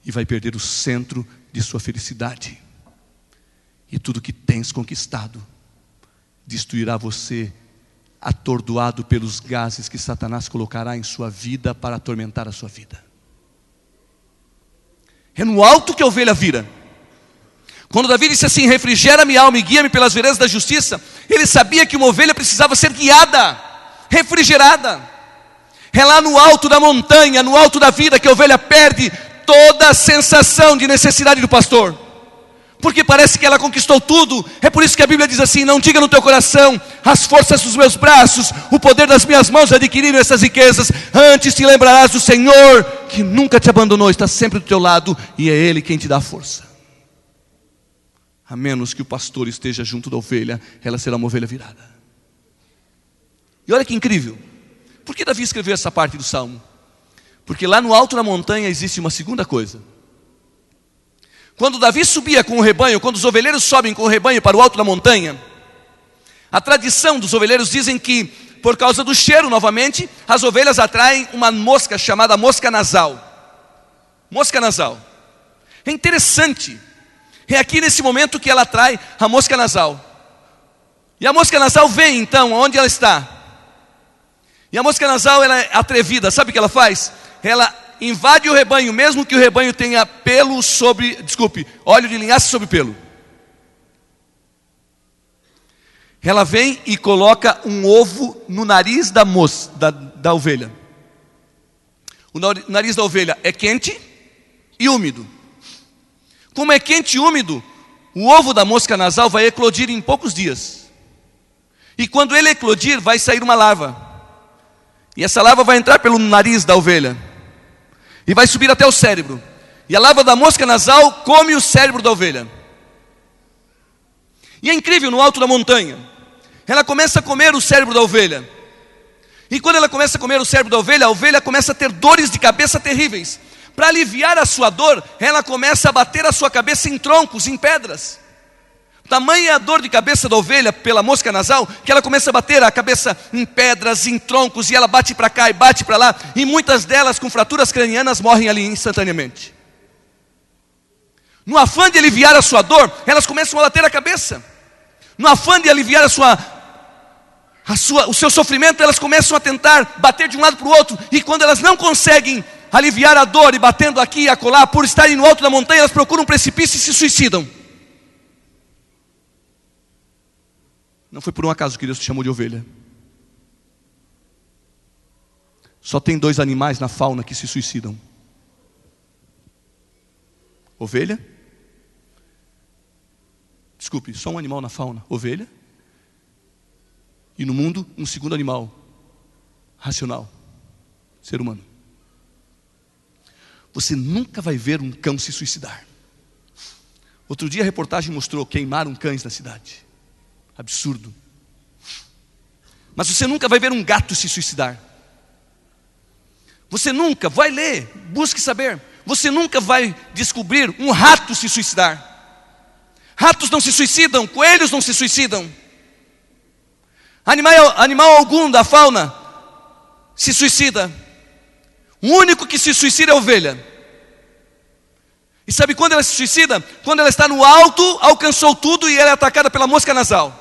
e vai perder o centro de sua felicidade. E tudo que tens conquistado destruirá você, atordoado pelos gases que Satanás colocará em sua vida para atormentar a sua vida. É no alto que a ovelha vira. Quando Davi disse assim, refrigera minha alma e guia-me pelas veredas da justiça, ele sabia que uma ovelha precisava ser guiada, refrigerada. É lá no alto da montanha, no alto da vida, que a ovelha perde toda a sensação de necessidade do pastor. Porque parece que ela conquistou tudo. É por isso que a Bíblia diz assim: não diga no teu coração, as forças dos meus braços, o poder das minhas mãos adquiriram essas riquezas. Antes te lembrarás do Senhor, que nunca te abandonou, está sempre do teu lado, e é Ele quem te dá a força. A menos que o pastor esteja junto da ovelha, ela será uma ovelha virada. E olha que incrível. Por que Davi escreveu essa parte do Salmo? Porque lá no alto da montanha existe uma segunda coisa. Quando Davi subia com o rebanho, quando os ovelheiros sobem com o rebanho para o alto da montanha, a tradição dos ovelheiros dizem que, por causa do cheiro novamente, as ovelhas atraem uma mosca chamada mosca nasal. Mosca nasal. É interessante. É aqui nesse momento que ela atrai a mosca nasal. E a mosca nasal vem então, onde ela está? E a mosca nasal, ela é atrevida, sabe o que ela faz? Ela invade o rebanho, mesmo que o rebanho tenha óleo de linhaça sobre pelo. Ela vem e coloca um ovo no nariz da ovelha. O nariz da ovelha é quente e úmido. Como é quente e úmido, o ovo da mosca nasal vai eclodir em poucos dias. E quando ele eclodir, vai sair uma larva. E essa larva vai entrar pelo nariz da ovelha e vai subir até o cérebro. E a larva da mosca nasal come o cérebro da ovelha. E é incrível, no alto da montanha, ela começa a comer o cérebro da ovelha. E quando ela começa a comer o cérebro da ovelha, a ovelha começa a ter dores de cabeça terríveis. Para aliviar a sua dor, ela começa a bater a sua cabeça em troncos, em pedras. Tamanha é a dor de cabeça da ovelha pela mosca nasal, que ela começa a bater a cabeça em pedras, em troncos, e ela bate para cá e bate para lá, e muitas delas com fraturas cranianas morrem ali instantaneamente. No afã de aliviar a sua dor, elas começam a bater a cabeça. No afã de aliviar o seu sofrimento, elas começam a tentar bater de um lado para o outro, e quando elas não conseguem aliviar a dor, e batendo aqui e acolá, por estarem no alto da montanha, elas procuram um precipício e se suicidam. Não foi por um acaso que Deus te chamou de ovelha. Só tem 2 animais na fauna que se suicidam: ovelha. Desculpe, só um animal na fauna: ovelha. E no mundo, um segundo animal racional: ser humano. Você nunca vai ver um cão se suicidar. Outro dia a reportagem mostrou: queimaram cães na cidade. Absurdo. Mas você nunca vai ver um gato se suicidar. Você nunca vai ler, busque saber. Você nunca vai descobrir um rato se suicidar. Ratos não se suicidam, coelhos não se suicidam. Animal algum da fauna se suicida. O único que se suicida é a ovelha. E sabe quando ela se suicida? Quando ela está no alto, alcançou tudo e ela é atacada pela mosca nasal.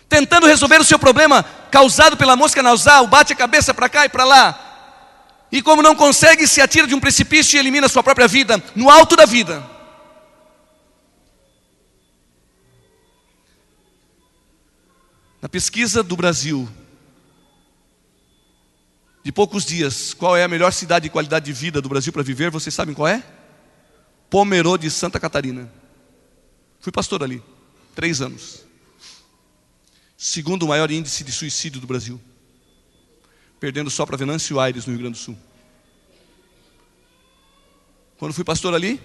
Tentando resolver o seu problema causado pela mosca nasal, bate a cabeça para cá e para lá. E como não consegue, se atira de um precipício e elimina a sua própria vida, no alto da vida. Na pesquisa do Brasil, de poucos dias, qual é a melhor cidade de qualidade de vida do Brasil para viver? Vocês sabem qual é? Pomerode, Santa Catarina. Fui pastor ali, 3 anos. Segundo o maior índice de suicídio do Brasil, perdendo só para Venâncio Aires, no Rio Grande do Sul. Quando fui pastor ali,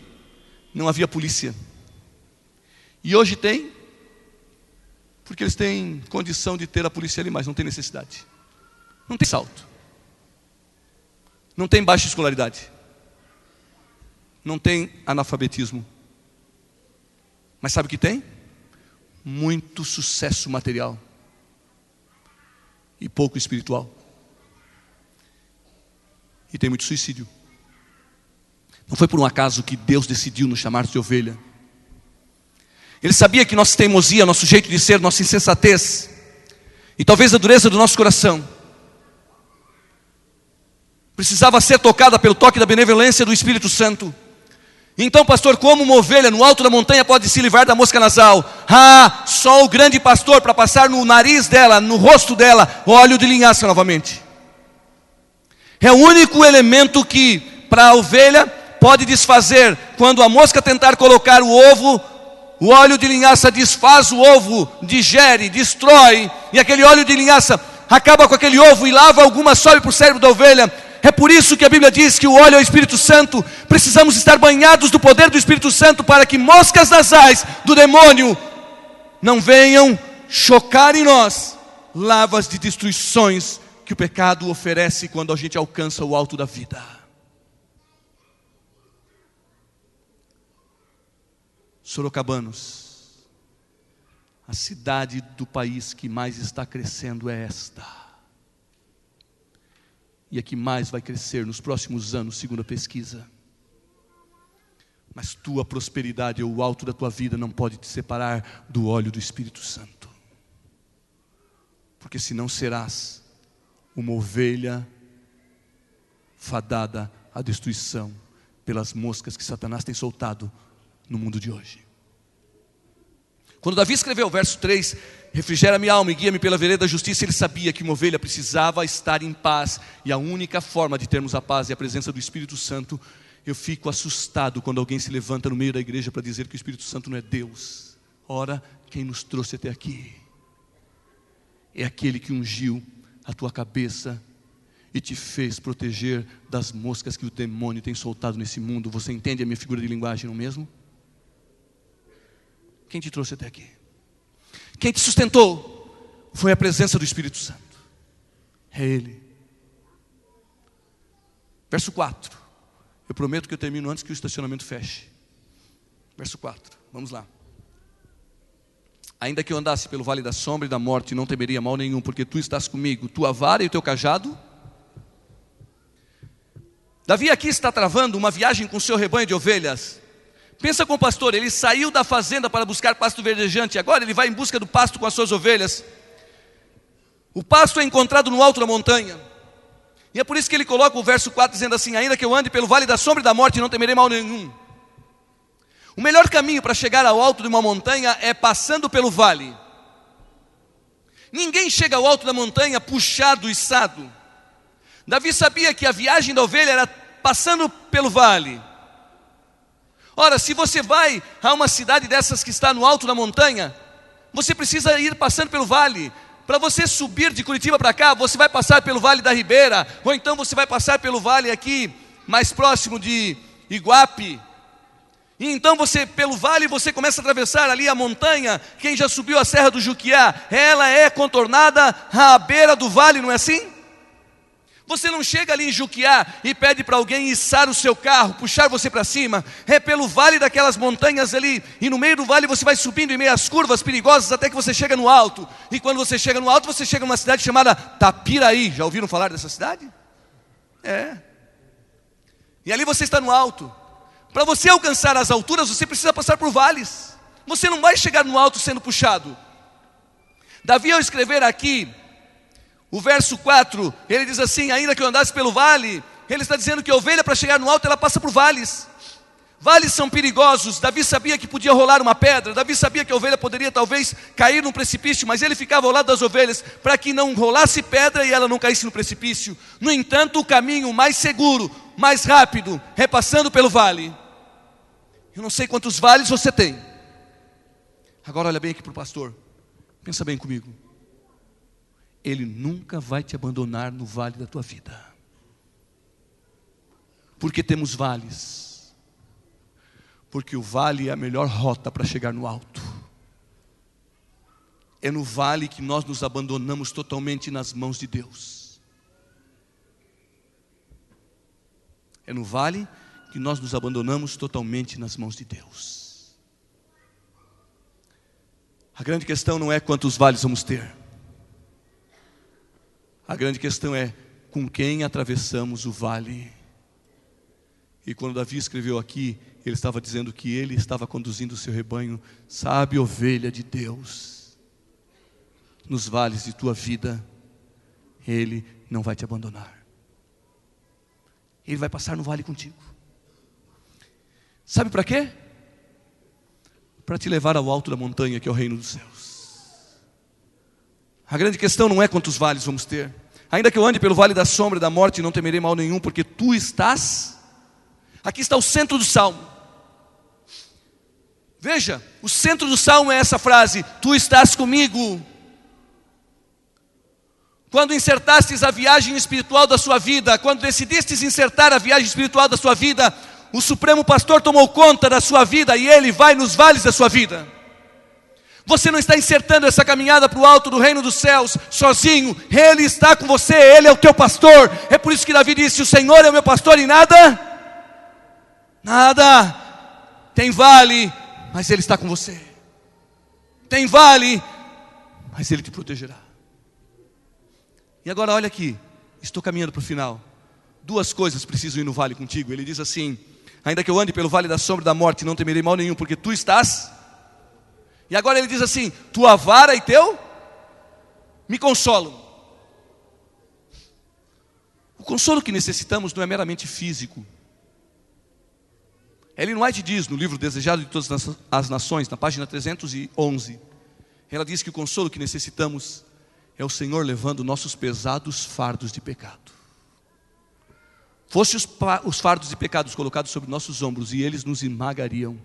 não havia polícia. E hoje tem, porque eles têm condição de ter a polícia ali, mas não tem necessidade. Não tem assalto. Não tem baixa escolaridade. Não tem analfabetismo. Mas sabe o que tem? Muito sucesso material. E pouco espiritual. E tem muito suicídio. Não foi por um acaso que Deus decidiu nos chamar de ovelha. Ele sabia que nossa teimosia, nosso jeito de ser, nossa insensatez, e talvez a dureza do nosso coração, precisava ser tocada pelo toque da benevolência do Espírito Santo. Então, pastor, como uma ovelha no alto da montanha pode se livrar da mosca nasal? Só o grande pastor para passar no nariz dela, no rosto dela, óleo de linhaça novamente. É o único elemento que, para a ovelha, pode desfazer. Quando a mosca tentar colocar o ovo, o óleo de linhaça desfaz o ovo, digere, destrói, e aquele óleo de linhaça acaba com aquele ovo e lava alguma, sobe para o cérebro da ovelha. É por isso que a Bíblia diz que o óleo é o Espírito Santo. Precisamos estar banhados do poder do Espírito Santo para que moscas nasais do demônio não venham chocar em nós lavas de destruições que o pecado oferece quando a gente alcança o alto da vida. Sorocabanos, a cidade do país que mais está crescendo é esta. E a que mais vai crescer nos próximos anos, segundo a pesquisa. Mas tua prosperidade ou o alto da tua vida não pode te separar do óleo do Espírito Santo. Porque senão serás uma ovelha fadada à destruição pelas moscas que Satanás tem soltado no mundo de hoje. Quando Davi escreveu o verso 3, refrigera minha alma e guia-me pela vereda da justiça, ele sabia que uma ovelha precisava estar em paz, e a única forma de termos a paz é a presença do Espírito Santo. Eu fico assustado quando alguém se levanta no meio da igreja para dizer que o Espírito Santo não é Deus. Ora, quem nos trouxe até aqui é aquele que ungiu a tua cabeça e te fez proteger das moscas que o demônio tem soltado nesse mundo. Você entende a minha figura de linguagem, não é mesmo? Quem te trouxe até aqui? Quem te sustentou foi a presença do Espírito Santo. É Ele. Verso 4. Eu prometo que eu termino antes que o estacionamento feche. Verso 4, vamos lá. Ainda que eu andasse pelo vale da sombra e da morte, não temeria mal nenhum, porque tu estás comigo, tua vara e o teu cajado. Davi aqui está travando uma viagem com o seu rebanho de ovelhas. Pensa com o pastor, ele saiu da fazenda para buscar pasto verdejante, agora ele vai em busca do pasto com as suas ovelhas. O pasto é encontrado no alto da montanha, e é por isso que ele coloca o verso 4 dizendo assim: ainda que eu ande pelo vale da sombra e da morte, não temerei mal nenhum. O melhor caminho para chegar ao alto de uma montanha é passando pelo vale. Ninguém chega ao alto da montanha puxado, içado. Davi sabia que a viagem da ovelha era passando pelo vale. Ora, se você vai a uma cidade dessas que está no alto da montanha, você precisa ir passando pelo vale. Para você subir de Curitiba para cá, você vai passar pelo Vale da Ribeira, ou então você vai passar pelo vale aqui, mais próximo de Iguape. E então você, pelo vale, você começa a atravessar ali a montanha. Quem já subiu a Serra do Juquiá, ela é contornada à beira do vale, não é assim? Você não chega ali em Juquiá e pede para alguém içar o seu carro, puxar você para cima. É pelo vale daquelas montanhas ali, e no meio do vale você vai subindo em meio às curvas perigosas até que você chega no alto. E quando você chega no alto, você chega numa cidade chamada Tapiraí. Já ouviram falar dessa cidade? É. E ali você está no alto. Para você alcançar as alturas, você precisa passar por vales. Você não vai chegar no alto sendo puxado. Davi, ao escrever aqui o verso 4, ele diz assim: ainda que eu andasse pelo vale, ele está dizendo que a ovelha, para chegar no alto, ela passa por vales. Vales são perigosos. Davi sabia que podia rolar uma pedra. Davi sabia que a ovelha poderia talvez cair num precipício, mas ele ficava ao lado das ovelhas para que não rolasse pedra e ela não caísse no precipício. No entanto, o caminho mais seguro, mais rápido, é passando pelo vale. Eu não sei quantos vales você tem. Agora olha bem aqui para o pastor. Pensa bem comigo. Ele nunca vai te abandonar no vale da tua vida. Porque temos vales. Porque o vale é a melhor rota para chegar no alto. É no vale que nós nos abandonamos totalmente nas mãos de Deus. É no vale que nós nos abandonamos totalmente nas mãos de Deus. A grande questão não é quantos vales vamos ter. A grande questão é com quem atravessamos o vale. E quando Davi escreveu aqui, ele estava dizendo que ele estava conduzindo o seu rebanho, sabe, ovelha de Deus, nos vales de tua vida, Ele não vai te abandonar. Ele vai passar no vale contigo. Sabe para quê? Para te levar ao alto da montanha, que é o reino dos céus. A grande questão não é quantos vales vamos ter. Ainda que eu ande pelo vale da sombra e da morte, não temerei mal nenhum, porque tu estás. Aqui está o centro do salmo. Veja, o centro do salmo é essa frase: tu estás comigo. Quando insertastes a viagem espiritual da sua vida, quando decidistes insertar a viagem espiritual da sua vida, o Supremo Pastor tomou conta da sua vida e Ele vai nos vales da sua vida. Você não está insertando essa caminhada para o alto do reino dos céus sozinho. Ele está com você, Ele é o teu pastor. É por isso que Davi disse: o Senhor é o meu pastor e nada tem vale, mas Ele está com você. Tem vale, mas Ele te protegerá. E agora olha aqui, estou caminhando para o final. Duas coisas precisam ir no vale contigo. Ele diz assim: ainda que eu ande pelo vale da sombra da morte, não temerei mal nenhum, porque tu estás. E agora ele diz assim: tua vara e teu me consolam. O consolo que necessitamos não é meramente físico. Ellen White diz no livro Desejado de Todas as Nações, na página 311, ela diz que o consolo que necessitamos é o Senhor levando nossos pesados fardos de pecado. Fosse os fardos de pecados colocados sobre nossos ombros e eles nos esmagariam,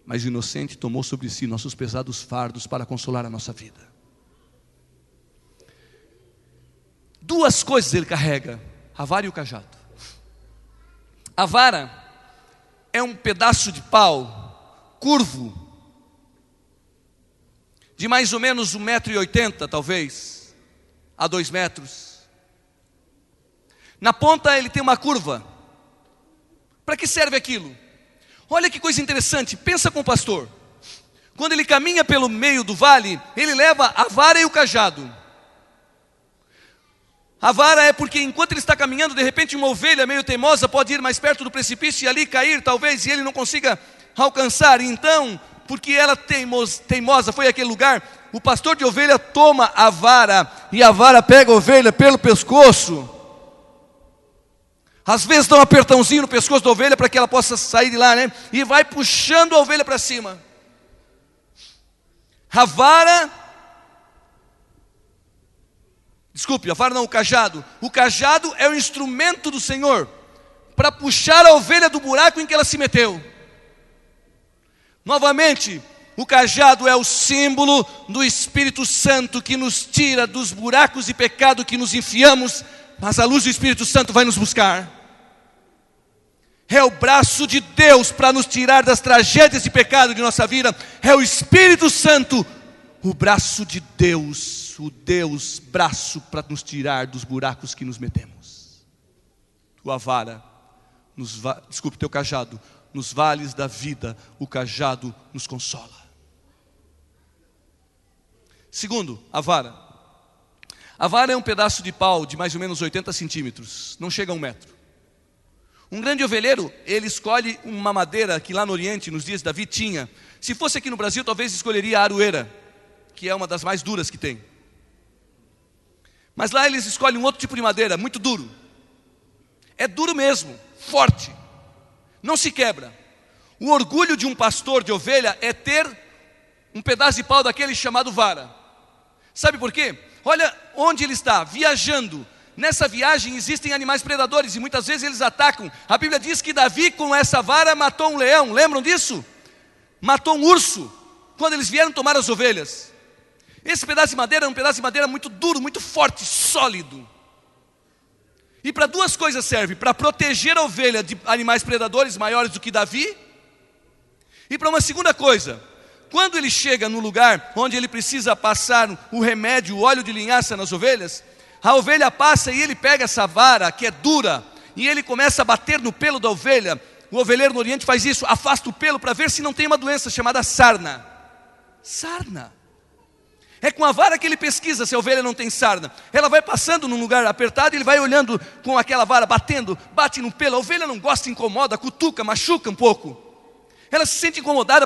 mas o inocente tomou sobre si nossos pesados fardos para consolar a nossa vida. Duas coisas ele carrega: a vara e o cajado. A vara é um pedaço de pau curvo, de mais ou menos 1,80 m, talvez, a 2 metros. Na ponta ele tem uma curva. Para que serve aquilo? Olha que coisa interessante, pensa com o pastor. Quando ele caminha pelo meio do vale, ele leva a vara e o cajado. A vara é porque enquanto ele está caminhando, de repente uma ovelha meio teimosa pode ir mais perto do precipício e ali cair, talvez, e ele não consiga alcançar. Então, porque ela teimosa foi aquele lugar, o pastor de ovelha toma a vara, e a vara pega a ovelha pelo pescoço. Às vezes dá um apertãozinho no pescoço da ovelha para que ela possa sair de lá, né? E vai puxando a ovelha para cima. A vara não, o cajado. O cajado é o instrumento do Senhor para puxar a ovelha do buraco em que ela se meteu. Novamente, o cajado é o símbolo do Espírito Santo que nos tira dos buracos de pecado que nos enfiamos, mas a luz do Espírito Santo vai nos buscar. É o braço de Deus para nos tirar das tragédias de pecado de nossa vida. É o Espírito Santo, o braço de Deus, o Deus braço para nos tirar dos buracos que nos metemos. Tua vara, teu cajado, nos vales da vida, o cajado nos consola. Segundo, a vara. A vara é um pedaço de pau de mais ou menos 80 centímetros, não chega a 1 metro. Um grande ovelheiro, ele escolhe uma madeira que lá no Oriente, nos dias de Davi, tinha. Se fosse aqui no Brasil, talvez escolheria a aroeira, que é uma das mais duras que tem. Mas lá eles escolhem um outro tipo de madeira, muito duro. É duro mesmo, forte, não se quebra. O orgulho de um pastor de ovelha é ter um pedaço de pau daquele chamado vara. Sabe por quê? Olha onde ele está, viajando. Nessa viagem existem animais predadores e muitas vezes eles atacam. A Bíblia diz que Davi com essa vara matou um leão, lembram disso? Matou um urso, quando eles vieram tomar as ovelhas. Esse pedaço de madeira é um pedaço de madeira muito duro, muito forte, sólido. E para duas coisas serve: para proteger a ovelha de animais predadores maiores do que Davi, e para uma segunda coisa: quando ele chega no lugar onde ele precisa passar o remédio, o óleo de linhaça nas ovelhas, a ovelha passa e ele pega essa vara que é dura, e ele começa a bater no pelo da ovelha. O ovelheiro no Oriente faz isso, afasta o pelo para ver se não tem uma doença chamada sarna. Sarna. É com a vara que ele pesquisa se a ovelha não tem sarna. Ela vai passando num lugar apertado e ele vai olhando com aquela vara, batendo, bate no pelo. A ovelha não gosta, incomoda, cutuca, machuca um pouco. Ela se sente incomodada,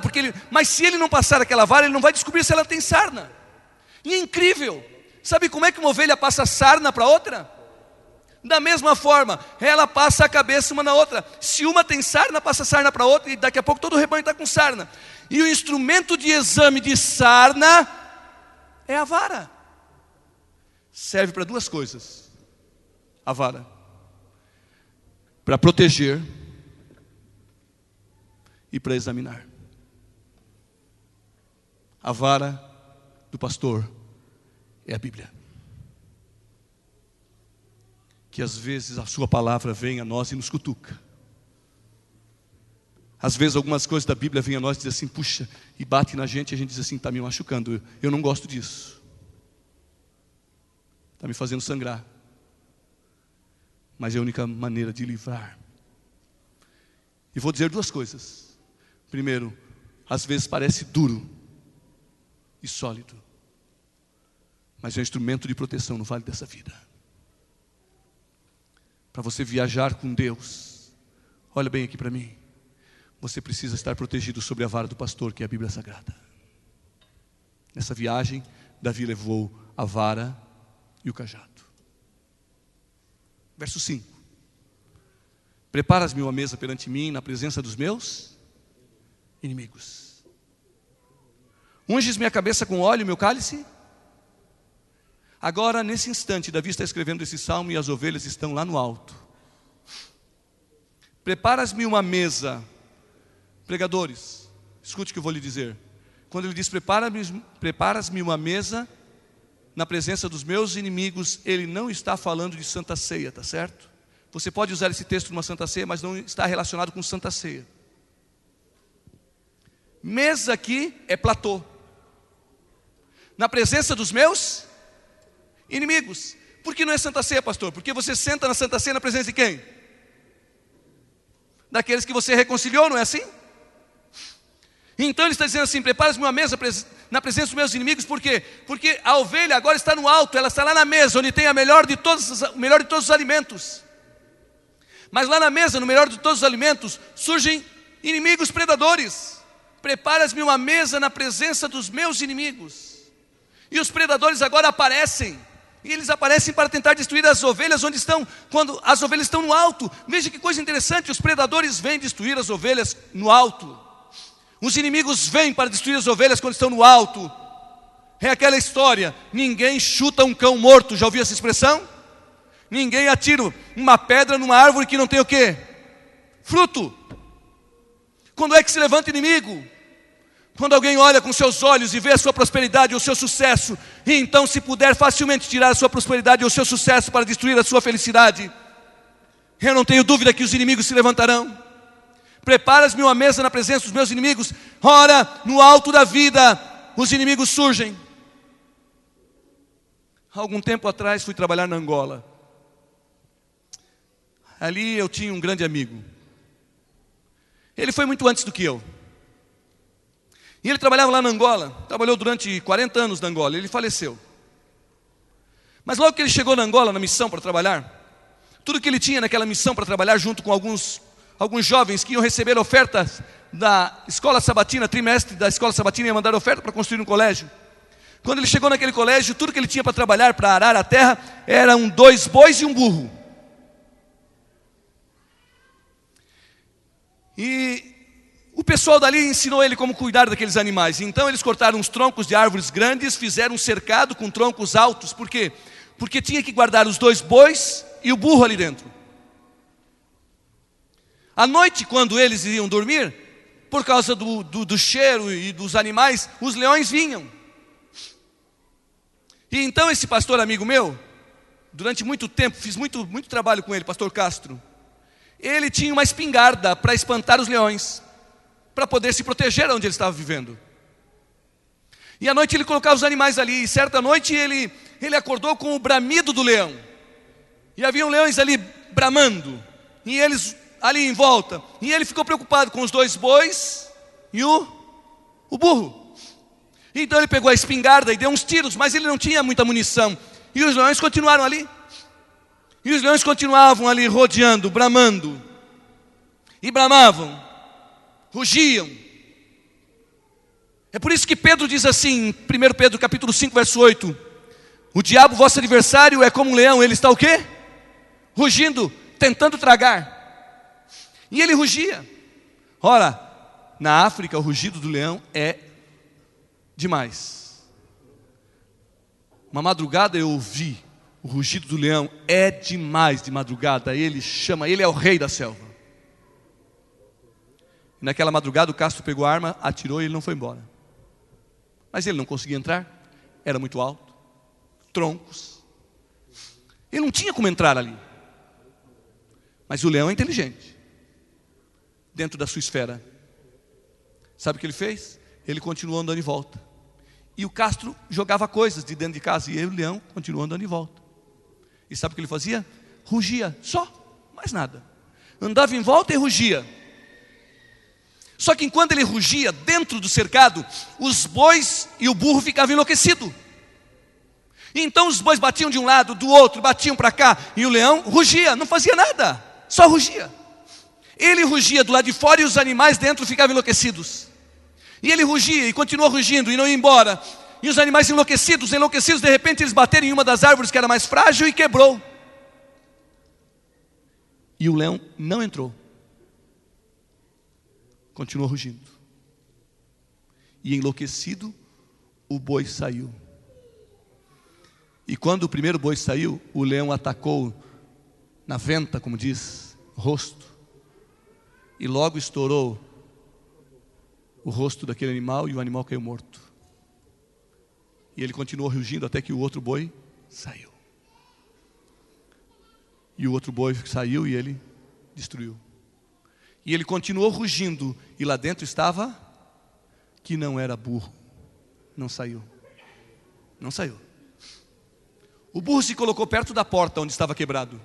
mas se ele não passar aquela vara, ele não vai descobrir se ela tem sarna. E é incrível. Sabe como é que uma ovelha passa sarna para outra? Da mesma forma, ela passa a cabeça uma na outra. Se uma tem sarna, passa sarna para outra, e daqui a pouco todo o rebanho está com sarna. E o instrumento de exame de sarna é a vara. Serve para duas coisas: A vara. Para proteger e para examinar. A vara do pastor é a Bíblia. Que às vezes a sua palavra vem a nós e nos cutuca. Às vezes algumas coisas da Bíblia vêm a nós e dizem assim, puxa, e bate na gente e a gente diz assim, está me machucando, eu não gosto disso. Está me fazendo sangrar. Mas é a única maneira de livrar. E vou dizer duas coisas. Primeiro, às vezes parece duro e sólido, mas é um instrumento de proteção no vale dessa vida. Para você viajar com Deus, olha bem aqui para mim, você precisa estar protegido sobre a vara do pastor, que é a Bíblia Sagrada. Nessa viagem, Davi levou a vara e o cajado. Verso 5. Preparas-me uma mesa perante mim, na presença dos meus inimigos. Unges minha cabeça com óleo e meu cálice. Agora, nesse instante, Davi está escrevendo esse salmo e as ovelhas estão lá no alto. Preparas-me uma mesa. Pregadores, escute o que eu vou lhe dizer. Quando ele diz preparas-me uma mesa na presença dos meus inimigos, ele não está falando de Santa Ceia, tá certo? Você pode usar esse texto numa Santa Ceia, mas não está relacionado com Santa Ceia. Mesa aqui é platô. Na presença dos meus inimigos. Por que não é Santa Ceia, pastor? Porque você senta na Santa Ceia na presença de quem? Daqueles que você reconciliou, não é assim? Então ele está dizendo assim, prepara-me uma mesa na presença dos meus inimigos, por quê? Porque a ovelha agora está no alto, ela está lá na mesa, onde tem o melhor de todos os alimentos. Mas lá na mesa, no melhor de todos os alimentos, surgem inimigos predadores. Preparas-me uma mesa na presença dos meus inimigos. E os predadores agora aparecem. E eles aparecem para tentar destruir as ovelhas quando as ovelhas estão no alto. Veja que coisa interessante, os predadores vêm destruir as ovelhas no alto. Os inimigos vêm para destruir as ovelhas quando estão no alto. É aquela história, ninguém chuta um cão morto, já ouviu essa expressão? Ninguém atira uma pedra numa árvore que não tem o quê? Fruto. Quando é que se levanta inimigo? Quando alguém olha com seus olhos e vê a sua prosperidade ou o seu sucesso, e então se puder facilmente tirar a sua prosperidade ou o seu sucesso para destruir a sua felicidade, eu não tenho dúvida que os inimigos se levantarão. Preparas-me uma mesa na presença dos meus inimigos. Ora, no alto da vida, os inimigos surgem. Há algum tempo atrás fui trabalhar na Angola. Ali eu tinha um grande amigo. Ele foi muito antes do que eu. E ele trabalhava lá na Angola. Trabalhou durante 40 anos na Angola. Ele faleceu. Mas logo que ele chegou na Angola, na missão para trabalhar, tudo que ele tinha naquela missão para trabalhar junto com alguns jovens que iam receber ofertas da escola sabatina, trimestre da escola sabatina, ia mandar oferta para construir um colégio. Quando ele chegou naquele colégio, tudo que ele tinha para trabalhar, para arar a terra, eram 2 bois e um burro. E o pessoal dali ensinou ele como cuidar daqueles animais. Então eles cortaram uns troncos de árvores grandes, fizeram um cercado com troncos altos. Por quê? Porque tinha que guardar os 2 bois e o burro ali dentro. À noite, quando eles iriam dormir, por causa do cheiro e dos animais, os leões vinham. E então esse pastor amigo meu, durante muito tempo, fiz muito trabalho com ele, pastor Castro. Ele tinha uma espingarda para espantar os leões, para poder se proteger onde ele estava vivendo. E à noite ele colocava os animais ali, e certa noite ele acordou com o bramido do leão. E haviam leões ali bramando, e eles ali em volta, e ele ficou preocupado com os 2 bois e o burro. Então ele pegou a espingarda e deu uns tiros, mas ele não tinha muita munição, e os leões continuaram ali, e os leões continuavam ali rodeando, bramando, e bramavam, rugiam. É por isso que Pedro diz assim, em 1 Pedro capítulo 5, verso 8, o diabo, vosso adversário, é como um leão, ele está o quê? Rugindo, tentando tragar. E ele rugia. Ora, na África o rugido do leão é demais. Uma madrugada eu ouvi O rugido do leão é demais de madrugada. Ele é o rei da selva. E naquela madrugada o Castro pegou a arma, atirou e ele não foi embora. Mas ele não conseguia entrar, era muito alto, troncos. Ele não tinha como entrar ali. Mas o leão é inteligente, dentro da sua esfera. Sabe o que ele fez? Ele continuou andando em volta. E o Castro jogava coisas de dentro de casa, e o leão continuou andando em volta. E sabe o que ele fazia? Rugia, só, mais nada. Andava em volta e rugia. Só que enquanto ele rugia, dentro do cercado, os bois e o burro ficavam enlouquecidos. E então os bois batiam de um lado, do outro, batiam para cá, e o leão rugia, não fazia nada, só rugia. Ele rugia do lado de fora e os animais dentro ficavam enlouquecidos. E ele rugia e continuou rugindo e não ia embora. E os animais enlouquecidos, de repente eles bateram em uma das árvores que era mais frágil e quebrou. E o leão não entrou. Continuou rugindo. E enlouquecido, o boi saiu. E quando o primeiro boi saiu, o leão atacou na venta, como diz, rosto. E logo estourou o rosto daquele animal e o animal caiu morto. E ele continuou rugindo até que o outro boi saiu. E o outro boi saiu e ele destruiu. E ele continuou rugindo e lá dentro estava que não era burro. Não saiu. Não saiu. O burro se colocou perto da porta onde estava quebrado.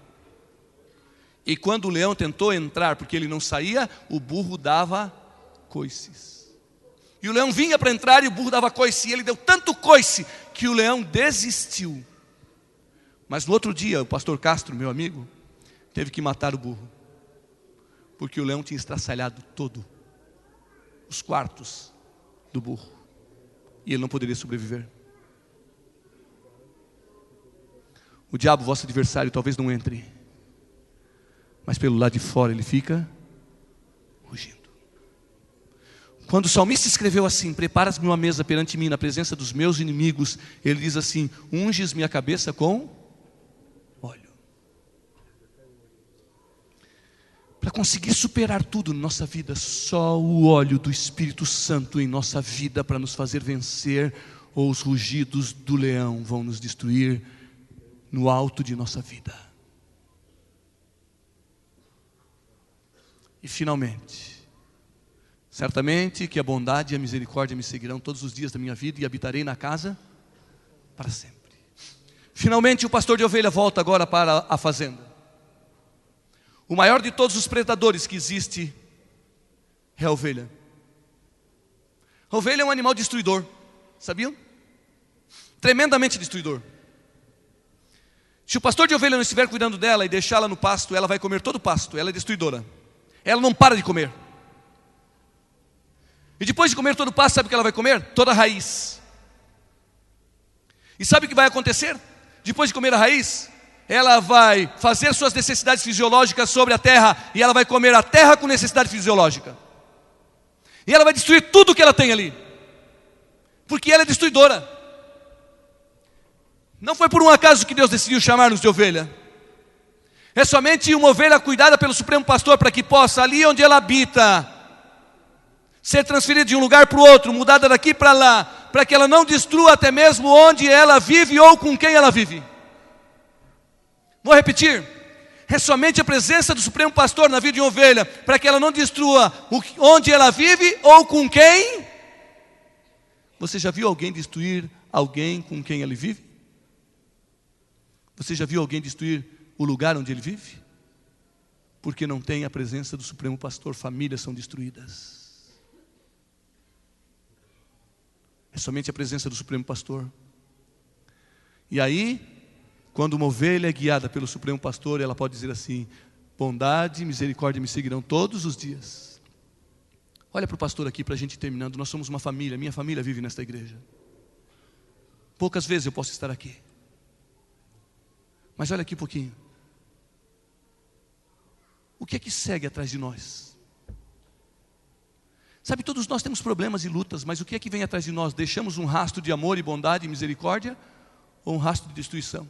E quando o leão tentou entrar, porque ele não saía, o burro dava coices. E o leão vinha para entrar e o burro dava coice. E ele deu tanto coice que o leão desistiu. Mas no outro dia, o pastor Castro, meu amigo, teve que matar o burro. Porque o leão tinha estraçalhado todo os quartos do burro. E ele não poderia sobreviver. O diabo, vosso adversário, talvez não entre. Mas pelo lado de fora ele fica rugindo. Quando o salmista escreveu assim: preparas-me uma mesa perante mim na presença dos meus inimigos, ele diz assim: unges minha cabeça com óleo. Para conseguir superar tudo na nossa vida, só o óleo do Espírito Santo em nossa vida para nos fazer vencer, ou os rugidos do leão vão nos destruir no alto de nossa vida. E finalmente, certamente que a bondade e a misericórdia me seguirão todos os dias da minha vida e habitarei na casa para sempre. Finalmente o pastor de ovelha volta agora para a fazenda. O maior de todos os predadores que existe é a ovelha. A ovelha é um animal destruidor, sabiam? Tremendamente destruidor. Se o pastor de ovelha não estiver cuidando dela e deixá-la no pasto, ela vai comer todo o pasto, ela é destruidora. Ela não para de comer. E depois de comer todo o pasto, sabe o que ela vai comer? Toda a raiz. E sabe o que vai acontecer? Depois de comer a raiz, ela vai fazer suas necessidades fisiológicas sobre a terra, e ela vai comer a terra com necessidade fisiológica. E ela vai destruir tudo que ela tem ali, porque ela é destruidora. Não foi por um acaso que Deus decidiu chamar-nos de ovelha. É somente uma ovelha cuidada pelo Supremo Pastor, para que possa, ali onde ela habita, ser transferida de um lugar para o outro, mudada daqui para lá, para que ela não destrua até mesmo onde ela vive ou com quem ela vive. Vou repetir: é somente a presença do Supremo Pastor na vida de uma ovelha, para que ela não destrua onde ela vive ou com quem. Você já viu alguém destruir alguém com quem ele vive? Você já viu alguém destruir o lugar onde ele vive? Porque não tem a presença do Supremo Pastor, famílias são destruídas. É somente a presença do Supremo Pastor. E aí, quando uma ovelha é guiada pelo Supremo Pastor, ela pode dizer assim: bondade e misericórdia me seguirão todos os dias. Olha para o pastor aqui, para a gente ir terminando. Nós somos uma família, minha família vive nesta igreja. Poucas vezes eu posso estar aqui, mas olha aqui um pouquinho. O que é que segue atrás de nós? Sabe, todos nós temos problemas e lutas, mas o que é que vem atrás de nós? Deixamos um rastro de amor e bondade e misericórdia, ou um rastro de destruição?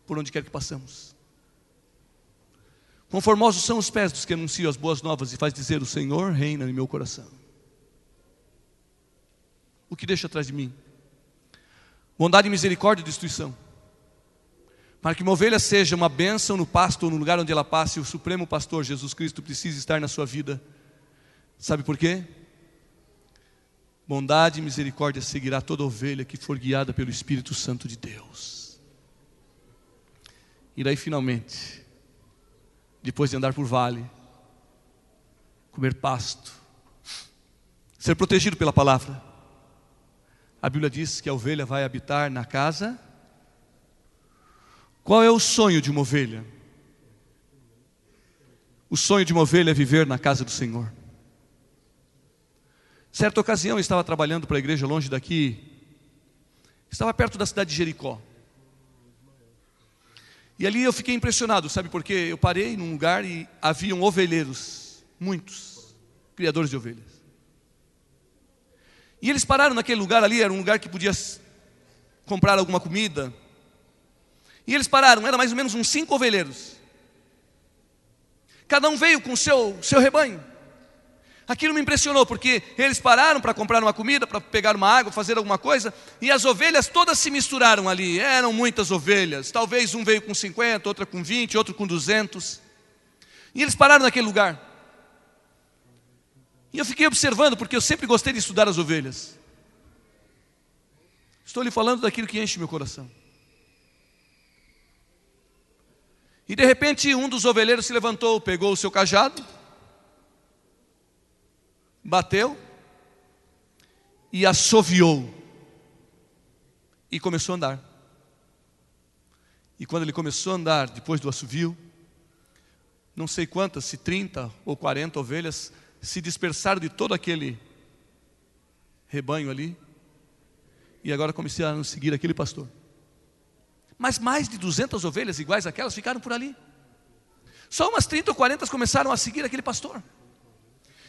por onde quer que passamos. Quão formosos são os pés dos que anunciam as boas novas e faz dizer: o Senhor reina em meu coração. O que deixa atrás de mim? Bondade, misericórdia e destruição. Para que uma ovelha seja uma bênção no pasto ou no lugar onde ela passe, o supremo pastor Jesus Cristo precisa estar na sua vida. Sabe por quê? Bondade e misericórdia seguirá toda ovelha que for guiada pelo Espírito Santo de Deus. E daí finalmente, depois de andar por vale, comer pasto, ser protegido pela palavra, a Bíblia diz que a ovelha vai habitar na casa. Qual é o sonho de uma ovelha? O sonho de uma ovelha é viver na casa do Senhor. Certa ocasião eu estava trabalhando para a igreja longe daqui, estava perto da cidade de Jericó. E ali eu fiquei impressionado, sabe por quê? Eu parei num lugar e haviam ovelheiros, muitos, criadores de ovelhas. E eles pararam naquele lugar ali, era um lugar que podia comprar alguma comida. E eles pararam, eram mais ou menos uns 5 ovelheiros. Cada um veio com o seu rebanho. Aquilo me impressionou, porque eles pararam para comprar uma comida, para pegar uma água, fazer alguma coisa, e as ovelhas todas se misturaram ali. Eram muitas ovelhas, talvez um veio com 50, outra com 20, outro com 200. E eles pararam naquele lugar. E eu fiquei observando, porque eu sempre gostei de estudar as ovelhas. Estou lhe falando daquilo que enche meu coração. E de repente um dos ovelheiros se levantou, pegou o seu cajado, bateu e assoviou e começou a andar. E quando ele começou a andar, depois do assovio, não sei quantas, se 30 ou 40 ovelhas se dispersaram de todo aquele rebanho ali, e agora começaram a seguir aquele pastor. Mas mais de 200 ovelhas iguais àquelas ficaram por ali. Só umas 30 ou 40 começaram a seguir aquele pastor.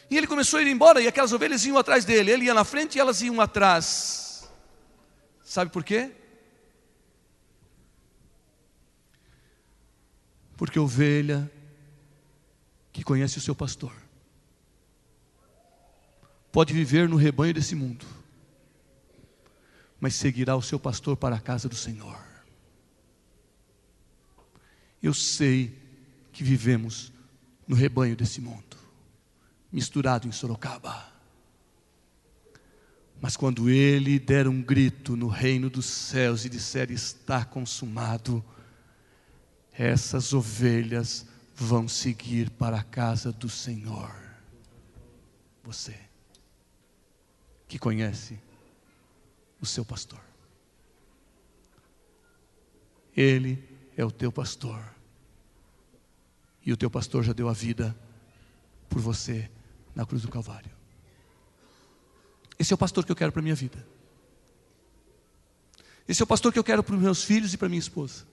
E ele começou a ir embora, e aquelas ovelhas iam atrás dele. Ele ia na frente e elas iam atrás. Sabe por quê? Porque ovelha que conhece o seu pastor pode viver no rebanho desse mundo, mas seguirá o seu pastor para a casa do Senhor. Eu sei que vivemos no rebanho desse mundo, misturado em Sorocaba. Mas quando Ele der um grito no reino dos céus e disser: está consumado, essas ovelhas vão seguir para a casa do Senhor. Você que conhece o seu pastor, Ele é o teu pastor, e o teu pastor já deu a vida por você na cruz do Calvário. Esse é o pastor que eu quero para a minha vida. Esse é o pastor que eu quero para os meus filhos e para a minha esposa.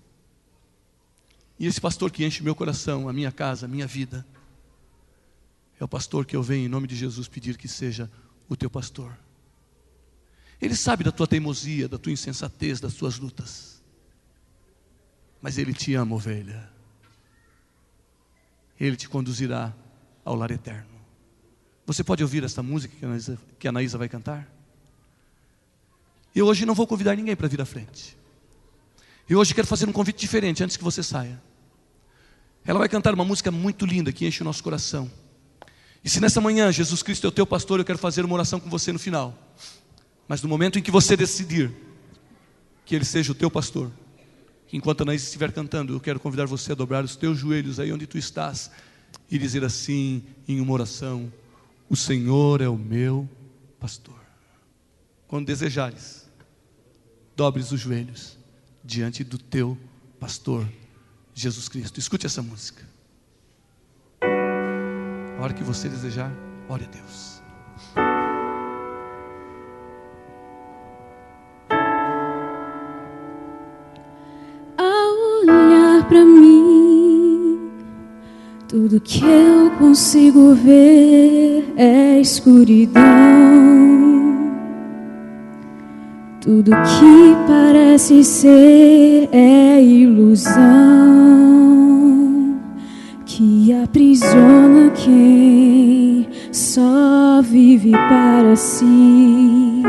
E esse pastor que enche o meu coração, a minha casa, a minha vida, é o pastor que eu venho em nome de Jesus pedir que seja o teu pastor. Ele sabe da tua teimosia, da tua insensatez, das tuas lutas, mas Ele te ama, ovelha. Ele te conduzirá ao lar eterno. Você pode ouvir esta música que a Anaísa vai cantar? Eu hoje não vou convidar ninguém para vir à frente. Eu hoje quero fazer um convite diferente antes que você saia. Ela vai cantar uma música muito linda que enche o nosso coração. E se nessa manhã Jesus Cristo é o teu pastor, eu quero fazer uma oração com você no final. Mas no momento em que você decidir que Ele seja o teu pastor, enquanto a Anaísa estiver cantando, eu quero convidar você a dobrar os teus joelhos aí onde tu estás e dizer assim em uma oração: o Senhor é o meu pastor. Quando desejares, dobres os joelhos diante do teu pastor Jesus Cristo. Escute essa música. A hora que você desejar, ore a Deus. Ao olhar para mim, tudo que eu consigo ver é escuridão. Tudo que parece ser é ilusão que aprisiona quem só vive para si.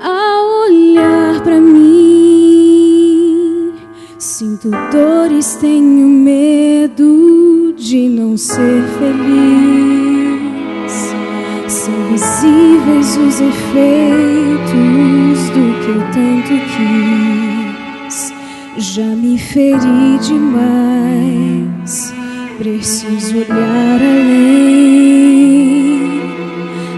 Ao olhar para mim, sinto dores, tenho medo de não ser feliz. São visíveis os efeitos do que eu tanto quis. Já me feri demais, preciso olhar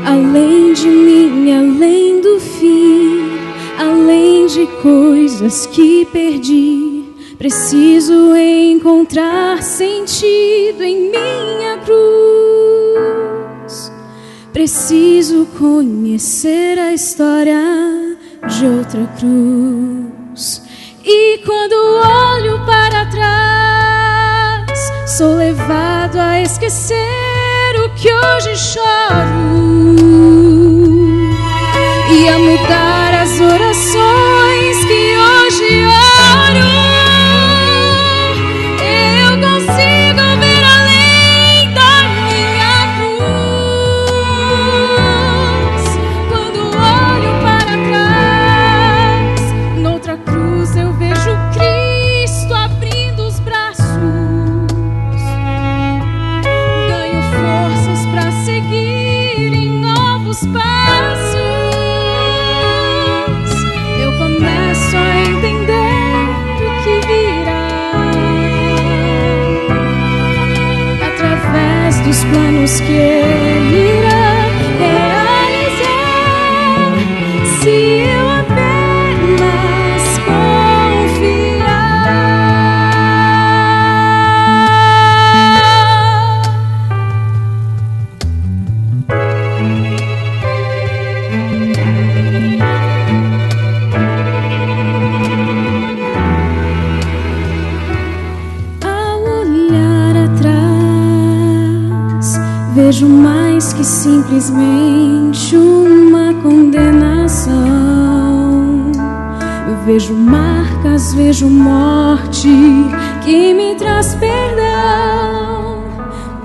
além de mim, além do fim, além de coisas que perdi. Preciso encontrar sentido em minha cruz. Preciso conhecer a história de outra cruz. E quando olho para trás, sou levado a esquecer o que hoje choro e a mudar as orações que hoje oro. Eu consigo ver além da minha cruz. Quando olho para trás, noutra cruz eu vejo Cristo abrindo os braços. Ganho forças para seguir em novos passos. Eu começo a entender o que virá através dos planos que Ele irá realizar. Se eu apenas confiar. Ao olhar atrás, vejo mais que simplesmente uma condenação. Eu vejo marcas, vejo morte que me traz perdão.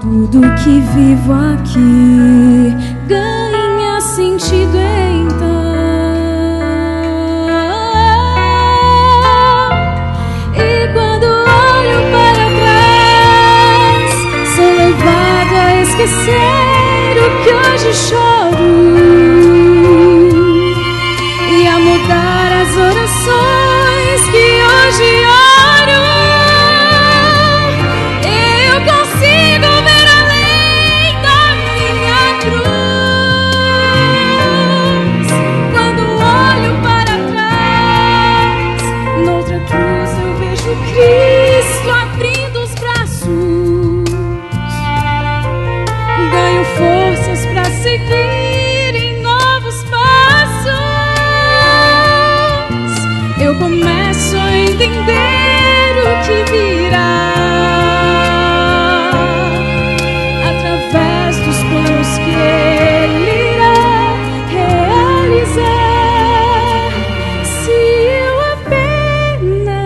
Tudo que vivo aqui ganha sentido então. E quando olho para trás, sou levado a esquecer o que hoje choro e a mudar as orações que hoje oro. Eu consigo ver além da minha cruz. Quando olho para trás, noutra cruz eu vejo Cristo abrindo os braços. Ganho forças para seguir em novos passos. Eu começo a entender o que virá através dos planos que Ele irá realizar. Se eu apenas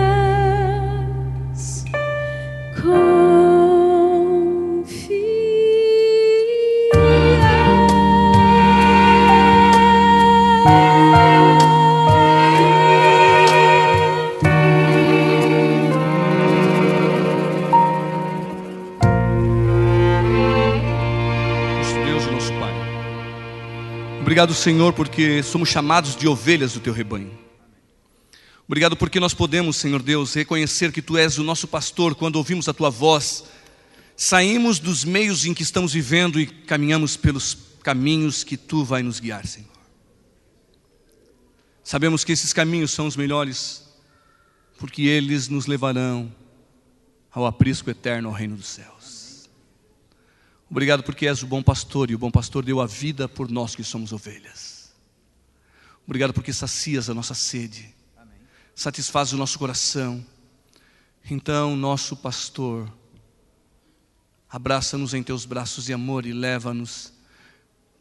Nosso Deus e nosso Pai, obrigado, Senhor, porque somos chamados de ovelhas do Teu rebanho. Obrigado porque nós podemos, Senhor Deus, reconhecer que Tu és o nosso pastor. Quando ouvimos a Tua voz, saímos dos meios em que estamos vivendo e caminhamos pelos caminhos que Tu vai nos guiar, Senhor. Sabemos que esses caminhos são os melhores, porque eles nos levarão ao aprisco eterno, ao reino dos céus. Obrigado porque és o bom pastor, e o bom pastor deu a vida por nós que somos ovelhas. Obrigado porque sacias a nossa sede, satisfaz o nosso coração. Então, nosso pastor, abraça-nos em Teus braços de amor e leva-nos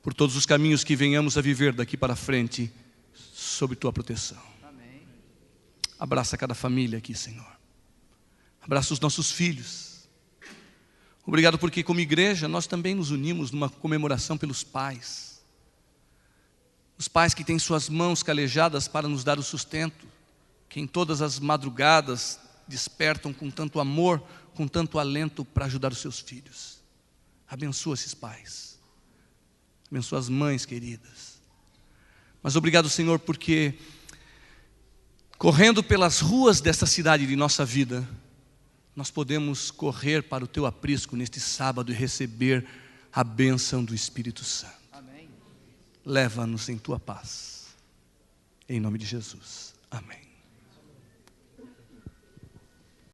por todos os caminhos que venhamos a viver daqui para frente, sobre tua proteção. Abraça cada família aqui, Senhor. Abraça os nossos filhos. Obrigado porque como igreja nós também nos unimos numa comemoração pelos pais. Os pais que têm suas mãos calejadas para nos dar o sustento, que em todas as madrugadas despertam com tanto amor, com tanto alento para ajudar os seus filhos. Abençoa esses pais. Abençoa as mães queridas. Mas obrigado, Senhor, porque correndo pelas ruas desta cidade de nossa vida, nós podemos correr para o teu aprisco neste sábado e receber a bênção do Espírito Santo. Amém. Leva-nos em tua paz. Em nome de Jesus. Amém.